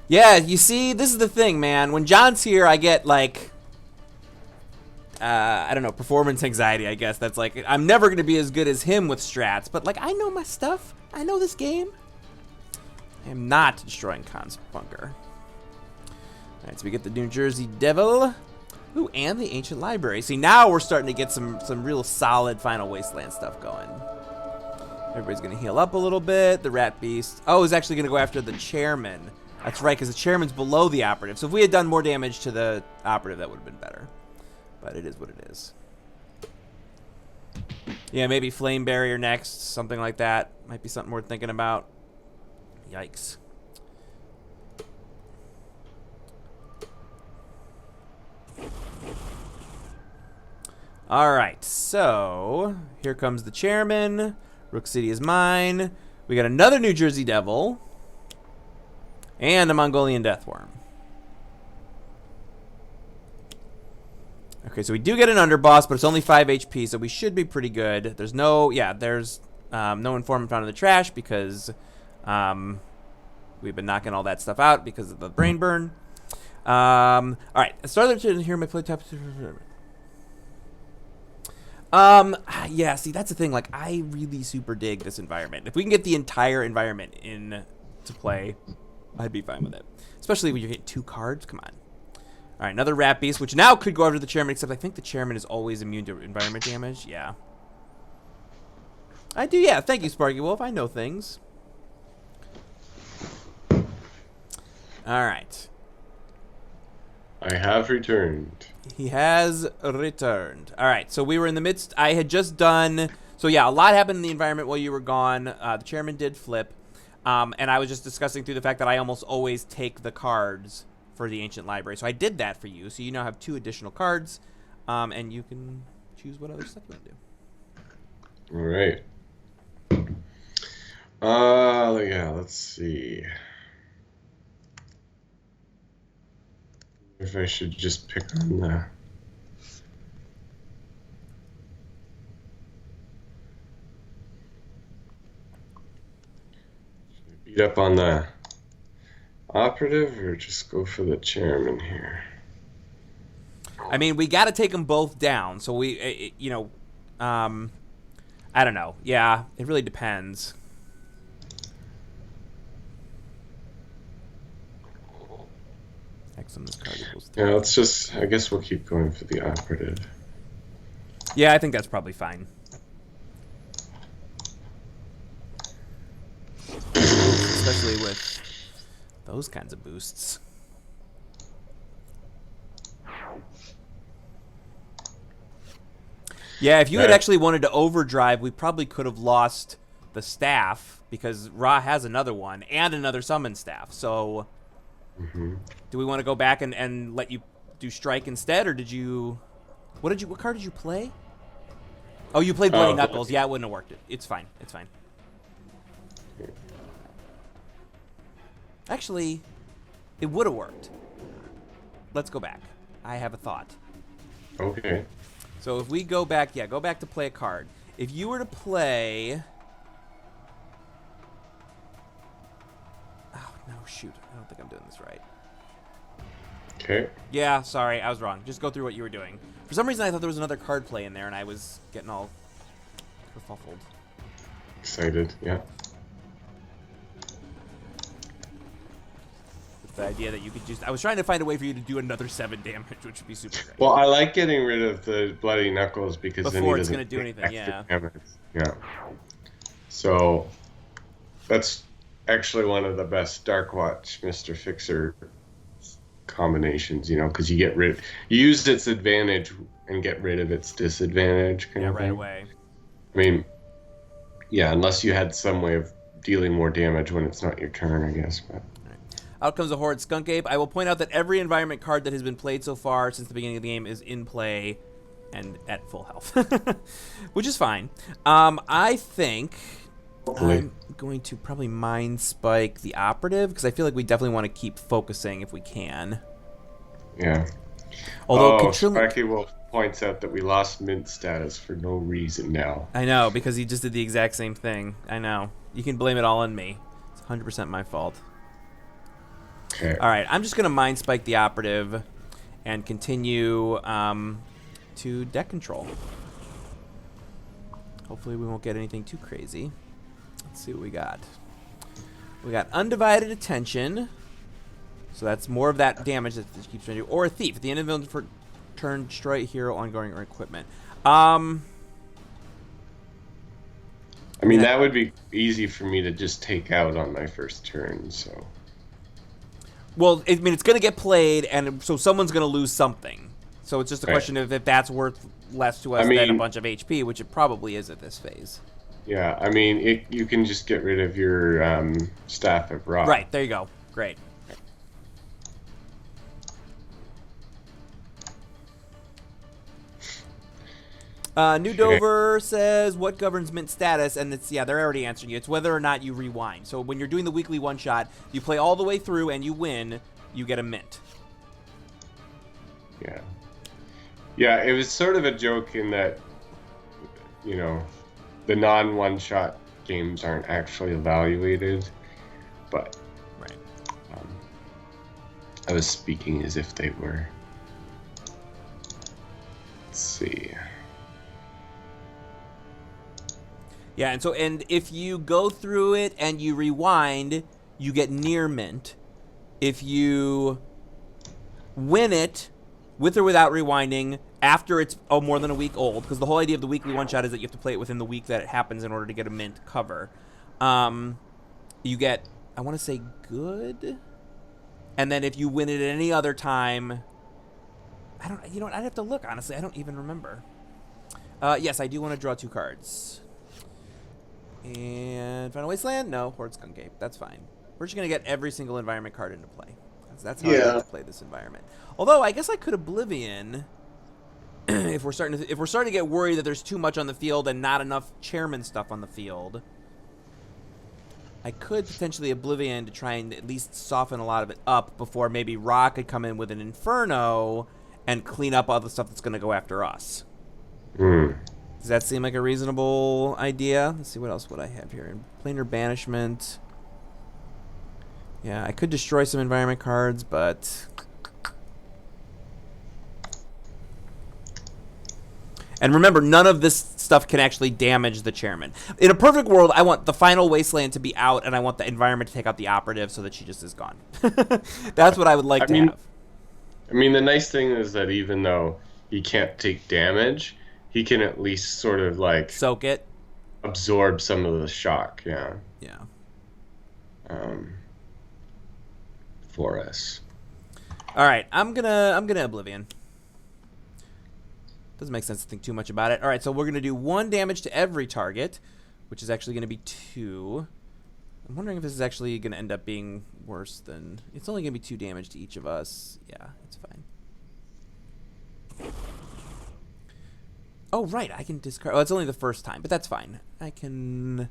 Yeah, you see, this is the thing, man. When John's here, I get like, I don't know, performance anxiety. I guess that's like, I'm never gonna be as good as him with strats. But like, I know my stuff. I know this game. I am not destroying Khan's bunker. All right, so we get the New Jersey Devil. Ooh, and the Ancient Library. See, now we're starting to get some real solid Final Wasteland stuff going. Everybody's going to heal up a little bit. The Rat Beast. Oh, he's actually going to go after the Chairman. That's right, because the Chairman's below the Operative. So if we had done more damage to the Operative, that would have been better. But it is what it is. Yeah, maybe Flame Barrier next. Something like that. Might be something worth thinking about. Yikes. All right, so here comes the Chairman. Rook City is mine. We got another New Jersey Devil. And a Mongolian Deathworm. Okay, so we do get an underboss, but it's only 5 HP, so we should be pretty good. There's no, there's no informant found in the trash because we've been knocking all that stuff out because of the brain burn. All right, start to hear my play top. Yeah, see, that's the thing. Like, I really super dig this environment. If we can get the entire environment in to play, I'd be fine with it. Especially when you're getting 2 cards. Come on. All right, another Rat Beast, which now could go after the Chairman, except I think the Chairman is always immune to environment damage. Yeah. I do, yeah. Thank you, Sparky Wolf. I know things. All right. I have returned. He has returned. All right, so we were in the midst. I had just done. So yeah, a lot happened in the environment while you were gone. The Chairman did flip, and I was just discussing through the fact that I almost always take the cards for the Ancient Library. So I did that for you. So you now have 2 additional cards, and you can choose what other stuff you want to do. All right. Yeah. Let's see. If I should just pick on the... Should I beat up on the Operative or just go for the Chairman here? I mean, we got to take them both down. So we, I don't know. Yeah, it really depends. X on this card equals 3. Yeah, let's just... I guess we'll keep going for the Operative. Yeah, I think that's probably fine. Especially with those kinds of boosts. Yeah, if you had actually wanted to overdrive, we probably could have lost the staff because Ra has another one and another summon staff. So, do we want to go back and let you do strike instead, or did you? What card did you play? Oh, you played Bloody Knuckles. Yeah, it wouldn't have worked. It's fine. It's fine. Actually, it would have worked. Let's go back. I have a thought. Okay. So if we go back, go back to play a card. If you were to play... Oh, no, shoot. I don't think I'm doing this right. Okay. Yeah, sorry, I was wrong. Just go through what you were doing. For some reason, I thought there was another card play in there, and I was getting all kerfuffled. Excited, yeah. The idea that you could just... I was trying to find a way for you to do another 7 damage, which would be super great. Well, I like getting rid of the Bloody Knuckles because then he before it's doesn't going to do anything, yeah. damage. Yeah. So, that's actually one of the best Dark Watch Mr. Fixer combinations, you know, because you get rid... You use its advantage and get rid of its disadvantage kind of right thing. away. I mean, yeah, unless you had some way of dealing more damage when it's not your turn, I guess, but... Out comes a Horrid Skunk Ape. I will point out that every environment card that has been played so far since the beginning of the game is in play and at full health, which is fine. I think Hopefully. I'm going to probably mind spike the operative because I feel like we definitely want to keep focusing if we can. Yeah. Although Sparky Wolf points out that we lost mint status for no reason now. I know, because he just did the exact same thing. I know. You can blame it all on me. It's 100% my fault. Okay. All right, I'm just going to mind spike the operative and continue to deck control. Hopefully we won't get anything too crazy. Let's see what we got. We got undivided attention. So that's more of that damage that this keeps trying to do. Or a thief. At the end of the turn, destroy a hero, ongoing, or equipment. I mean, that would be easy for me to just take out on my first turn, so... Well, I mean, it's going to get played, and so someone's going to lose something. So it's just a question of if that's worth less to us than a bunch of HP, which it probably is at this phase. Yeah, I mean, you can just get rid of your Staff of Ra. Right, there you go. Great. New Dover says, what governs mint status? And it's, yeah, they're already answering you. It's whether or not you rewind. So when you're doing the weekly one-shot, you play all the way through and you win, you get a mint. Yeah. Yeah, it was sort of a joke in that, you know, the non-one-shot games aren't actually evaluated, but right. I was speaking as if they were. Let's see. Yeah, and if you go through it and you rewind, you get near mint. If you win it, with or without rewinding, after it's more than a week old, because the whole idea of the weekly one-shot is that you have to play it within the week that it happens in order to get a mint cover. You get, I want to say, good. And then if you win it at any other time, you know what, I'd have to look, honestly. I don't even remember. Yes, I do want to draw 2 cards. And Final Wasteland? No, Horde Skunk Ape. That's fine. We're just going to get every single environment card into play. That's how I like to play this environment. Although, I guess I could Oblivion if we're starting to get worried that there's too much on the field and not enough chairman stuff on the field. I could potentially Oblivion to try and at least soften a lot of it up before maybe Ra could come in with an Inferno and clean up all the stuff that's going to go after us. Does that seem like a reasonable idea? Let's see, what else would I have here? Planar Banishment. Yeah, I could destroy some environment cards, but... And remember, none of this stuff can actually damage the chairman. In a perfect world, I want the Final Wasteland to be out, and I want the environment to take out the operative so that she just is gone. That's what I would like to have. I mean, the nice thing is that even though he can't take damage... he can at least sort of like soak it, absorb some of the shock, yeah. For us. All right, I'm gonna Oblivion. Doesn't make sense to think too much about it. All right, so we're gonna do 1 damage to every target, which is actually gonna be 2. I'm wondering if this is actually gonna end up being worse than. It's only gonna be 2 damage to each of us. Yeah, it's fine. Oh, right, I can discard... Oh, it's only the first time, but that's fine. I can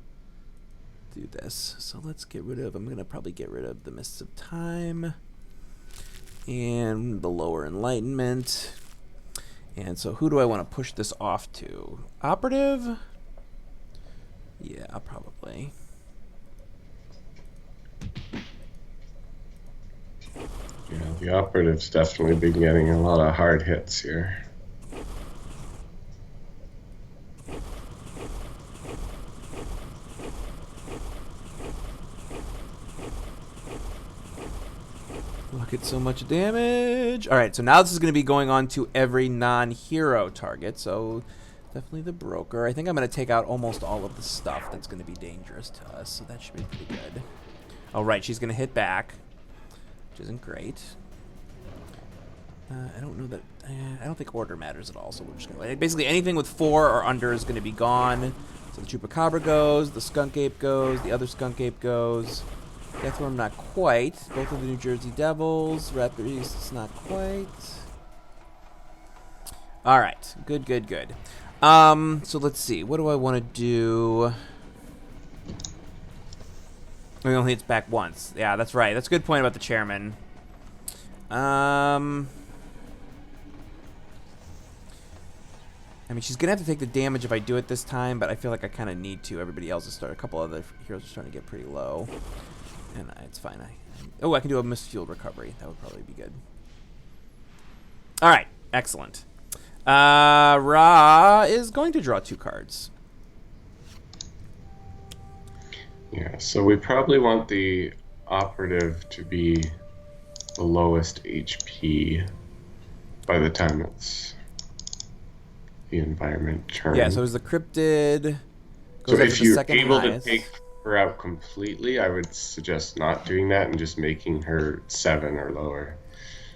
do this. So let's get rid of... I'm going to probably get rid of the Mists of Time and the Lower Enlightenment. And so who do I want to push this off to? Operative? Yeah, probably. Yeah, the Operative's definitely been getting a lot of hard hits here. Look at so much damage. All right, so now this is going to be going on to every non-hero target. So definitely the broker. I think I'm going to take out almost all of the stuff that's going to be dangerous to us. So that should be pretty good. All right, she's going to hit back, which isn't great. I don't know that. I don't think order matters at all. So we're just going to basically anything with 4 or under is going to be gone. So the Chupacabra goes, the Skunk Ape goes, the other Skunk Ape goes. Deathworm, not quite. Both of the New Jersey Devils. Raptor East's not quite. All right. Good, good, good. So let's see. What do I want to do? It only hits back once. Yeah, that's right. That's a good point about the chairman. I mean, she's going to have to take the damage if I do it this time, but I feel like I kind of need to. Everybody else is starting. A couple other heroes are starting to get pretty low. And it's fine. I can do a misfueled recovery. That would probably be good. All right. Excellent. Ra is going to draw 2 cards. Yeah, so we probably want the operative to be the lowest HP by the time it's the environment turn. Yeah, so is the cryptid goes so if you're able highest. To take her out completely, I would suggest not doing that and just making her 7 or lower.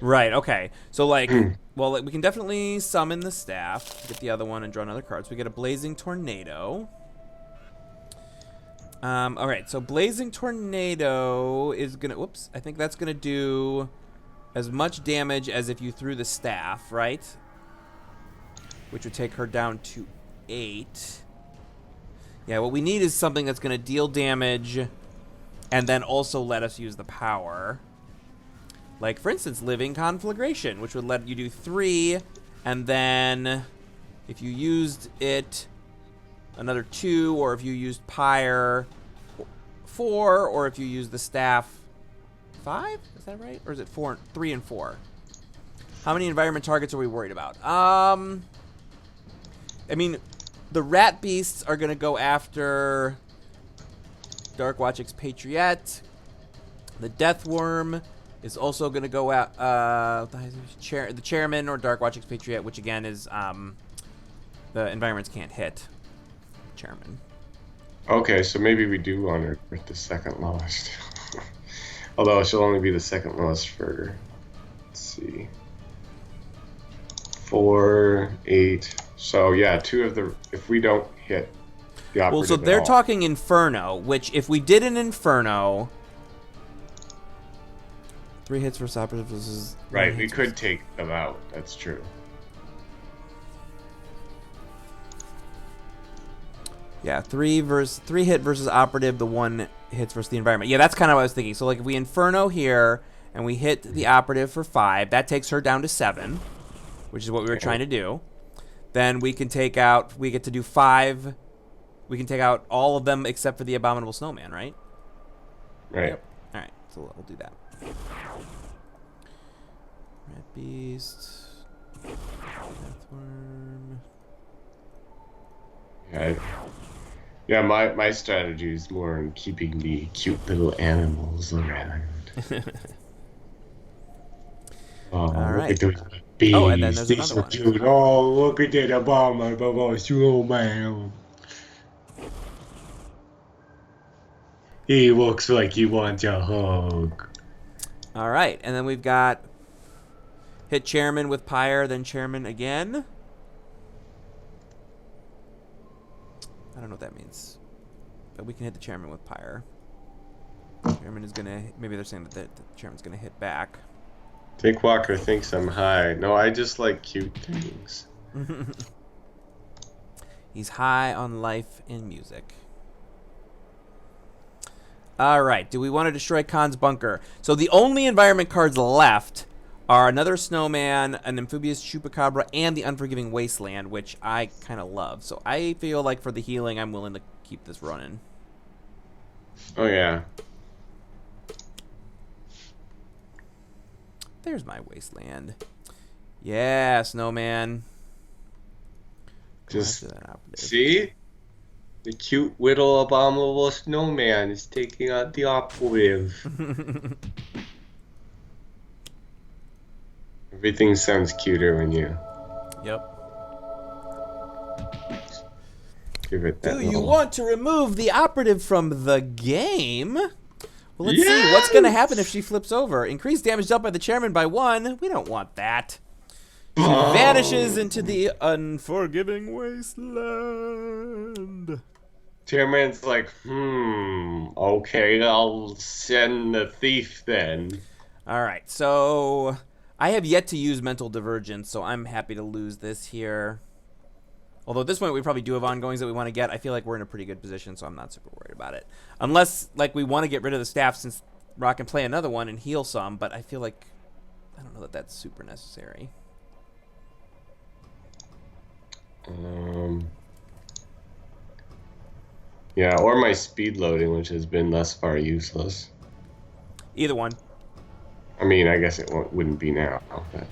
Right, okay. So, like, well, we can definitely summon the staff, get the other one, and draw another card. So we get a Blazing Tornado. All right, so Blazing Tornado is going to... Whoops, I think that's going to do as much damage as if you threw the staff, right? Which would take her down to 8. Yeah, what we need is something that's going to deal damage and then also let us use the power. Like, for instance, Living Conflagration, which would let you do 3, and then if you used it, another 2, or if you used Pyre, 4, or if you used the staff, 5? Is that right? Or is it 4, 3 and 4? How many environment targets are we worried about? I mean, the rat beasts are going to go after Darkwatch Expatriette. The Death Worm is also going to go at the Chairman or Darkwatch Expatriette, which again is the environments can't hit Chairman. Okay, so maybe we do want her with the second lowest. Although she'll only be the second lowest for, let's see, 4, 8. So yeah, 2 of the, if we don't hit the operative. Well, so they're talking Inferno, which if we did an Inferno, 3 hits versus operative versus... Right, we could take them out. That's true. Yeah, 3 hit versus operative, the 1 hits versus the environment. Yeah, that's kind of what I was thinking. So like if we Inferno here and we hit the operative for 5, that takes her down to 7, which is what we were trying to do. Then we can take out, we get to do 5. We can take out all of them except for the Abominable Snowman, right? Right. Yep. All right, so we'll do that. Rat Beast. Deathworm. Yeah, my strategy is more in keeping the cute little animals around. All right. Look at those bees. Oh, and then there's another one. Cute. Oh, look at that abominable snowman. He looks like he wants a hug. All right, and then we've got hit Chairman with Pyre, then Chairman again. I don't know what that means, but we can hit the Chairman with Pyre. Chairman is gonna, maybe they're saying that the Chairman's gonna hit back. Dick Walker thinks I'm high. No, I just like cute things. He's high on life and music. All right, do we want to destroy Khan's bunker? So the only environment cards left are another snowman, an amphibious chupacabra, and the unforgiving wasteland, which I kind of love. So I feel like for the healing, I'm willing to keep this running. Oh, yeah. There's my wasteland. Yeah, snowman. Just see? The cute little abominable snowman is taking out the operative. Everything sounds cuter when you... Yep. Give it that. Do you want to remove the operative from the game? Well, let's see. What's going to happen if she flips over? Increased damage dealt by the Chairman by 1. We don't want that. She vanishes into the unforgiving wasteland. Chairman's like, okay, I'll send the thief then. All right, so I have yet to use Mental Divergence, so I'm happy to lose this here. Although at this point we probably do have ongoings that we want to get. I feel like we're in a pretty good position, so I'm not super worried about it. Unless, like, we want to get rid of the staff since Rock can play another one and heal some, but I feel like I don't know that that's super necessary. Yeah, or my speed loading, which has been thus far useless. Either one. I mean, I guess it wouldn't be now, but...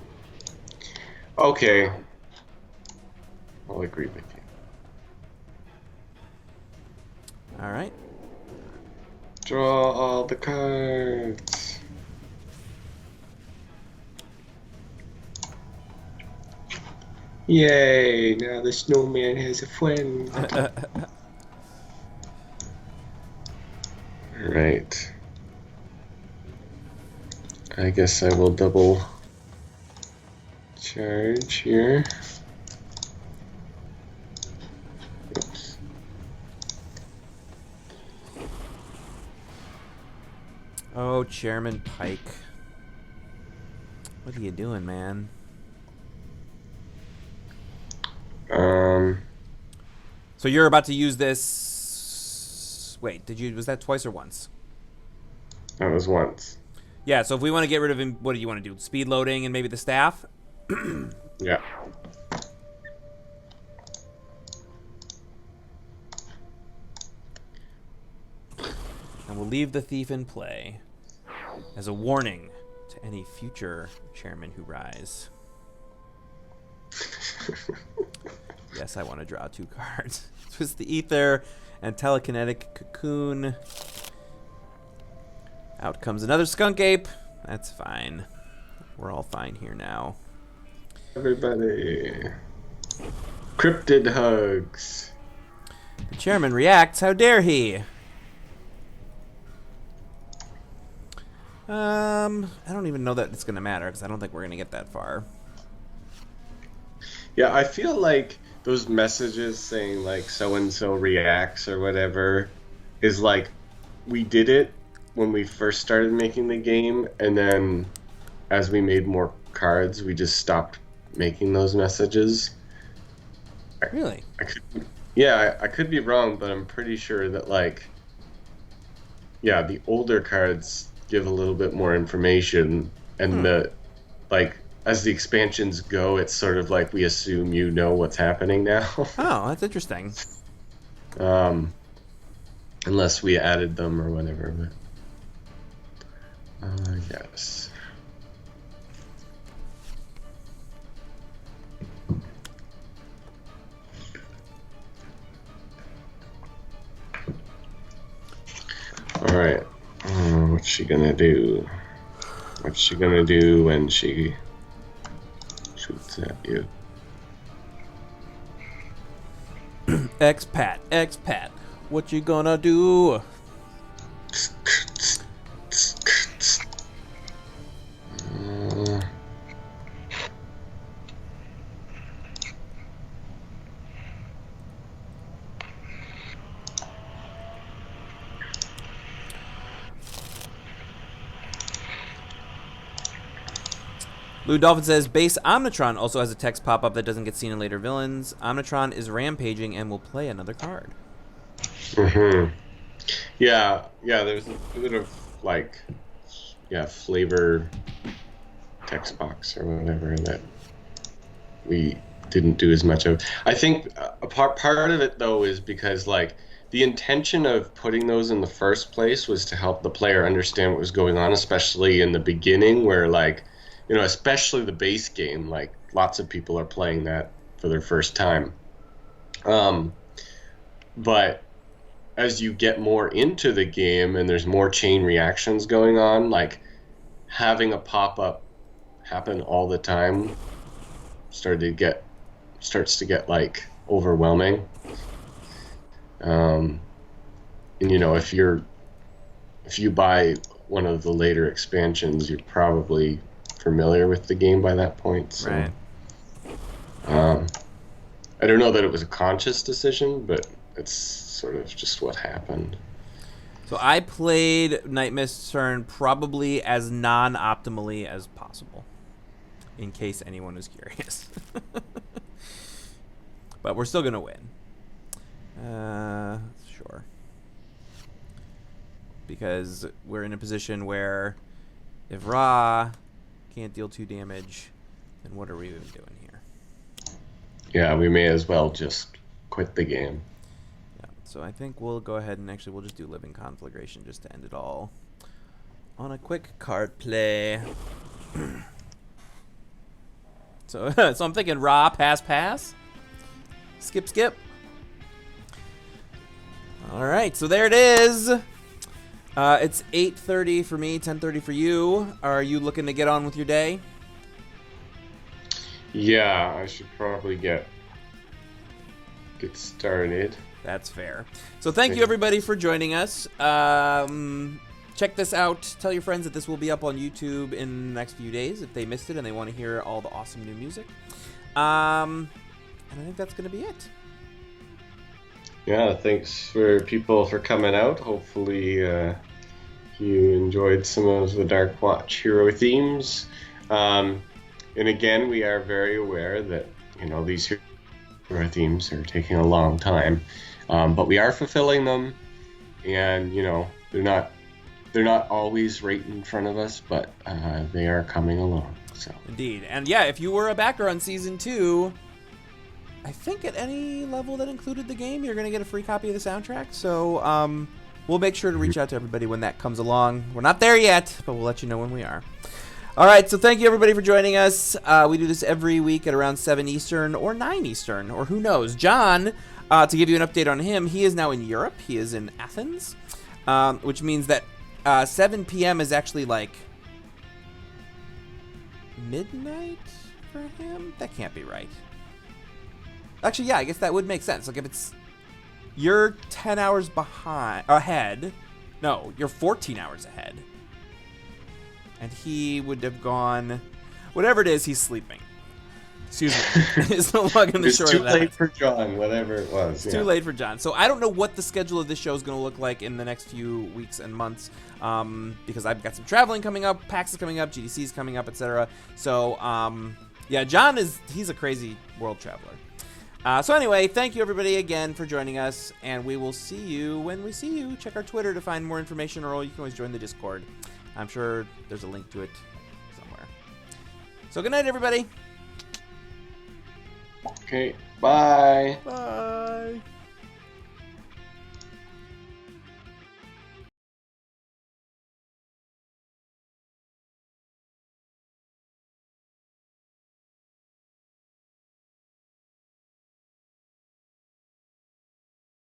Okay. I'll agree with you. All right. Draw all the cards. Yay! Now the snowman has a friend. Right. I guess I will double charge here. Oops. Oh, Chairman Pike. What are you doing, man? So you're about to use this... Wait, was that twice or once? That was once. Yeah, so if we want to get rid of him, what do you want to do? Speed loading and maybe the staff? Yeah. And we'll leave the thief in play as a warning to any future chairman who rise. Yes, I want to draw 2 cards. Twist the Ether and Telekinetic Cocoon. Out comes another Skunk Ape. That's fine. We're all fine here now. Everybody. Cryptid hugs. The chairman reacts. How dare he? I don't even know that it's going to matter because I don't think we're going to get that far. Yeah, I feel like those messages saying like so-and-so reacts or whatever is like we did it when we first started making the game, and then as we made more cards, we just stopped making those messages. Really? I could be wrong, but I'm pretty sure that like, yeah, the older cards give a little bit more information, and the like as the expansions go, it's sort of like we assume you know what's happening now. Oh, that's interesting. Unless we added them or whatever, but yes. All right. What's she gonna do? What's she gonna do when she shoots at you? Expat, what you gonna do? Blue Dolphin says, base Omnitron also has a text pop-up that doesn't get seen in later villains. Omnitron is rampaging and will play another card. Yeah, there's a bit of, like, flavor text box or whatever that we didn't do as much of. I think a part of it, though, is because, like, the intention of putting those in the first place was to help the player understand what was going on, especially in the beginning where, like, you know, especially the base game, like lots of people are playing that for their first time. But as you get more into the game and there's more chain reactions going on, like having a pop-up happen all the time starts to get like overwhelming. And you know, if you buy one of the later expansions, you're probably familiar with the game by that point. So, right. I don't know that it was a conscious decision, but it's sort of just what happened. So I played Nightmist's turn probably as non-optimally as possible, in case anyone is curious. But we're still going to win. Sure. Because we're in a position where if Ra can't deal 2 damage, then what are we even doing here? Yeah, we may as well just quit the game. Yeah, so I think we'll go ahead and actually we'll just do Living Conflagration just to end it all on a quick card play. So I'm thinking Ra, pass. Skip. All right, so there it is. It's 8:30 for me, 10:30 for you. Are you looking to get on with your day? Yeah, I should probably get started. That's fair. So thank you everybody for joining us. Check this out. Tell your friends that this will be up on YouTube in the next few days if they missed it and they want to hear all the awesome new music. And I think that's going to be it. Yeah, thanks for people for coming out. Hopefully you enjoyed some of the Dark Watch hero themes. And again, we are very aware that, these hero themes are taking a long time. But we are fulfilling them, and, they're not always right in front of us, but they are coming along. So indeed. And yeah, if you were a backer on Season 2, I think at any level that included the game, you're going to get a free copy of the soundtrack. So we'll make sure to reach out to everybody when that comes along. We're not there yet, but we'll let you know when we are. All right, so thank you everybody for joining us. We do this every week at around 7 Eastern or 9 Eastern, or who knows. John, to give you an update on him, he is now in Europe. He is in Athens, which means that 7 p.m. is actually like midnight for him? That can't be right. Actually, yeah, I guess that would make sense. Like, if it's... You're 10 hours ahead. No, you're 14 hours ahead. And he would have gone... Whatever it is, he's sleeping. Excuse me. It's the long and the short of that. It's too late for John, whatever it was. It's too late for John. So I don't know what the schedule of this show is going to look like in the next few weeks and months, because I've got some traveling coming up, PAX is coming up, GDC is coming up, etc. So, yeah, John he's a crazy world traveler. So anyway, thank you everybody again for joining us, and we will see you when we see you. Check our Twitter to find more information, or you can always join the Discord. I'm sure there's a link to it somewhere. So good night, everybody. Okay, bye. Bye.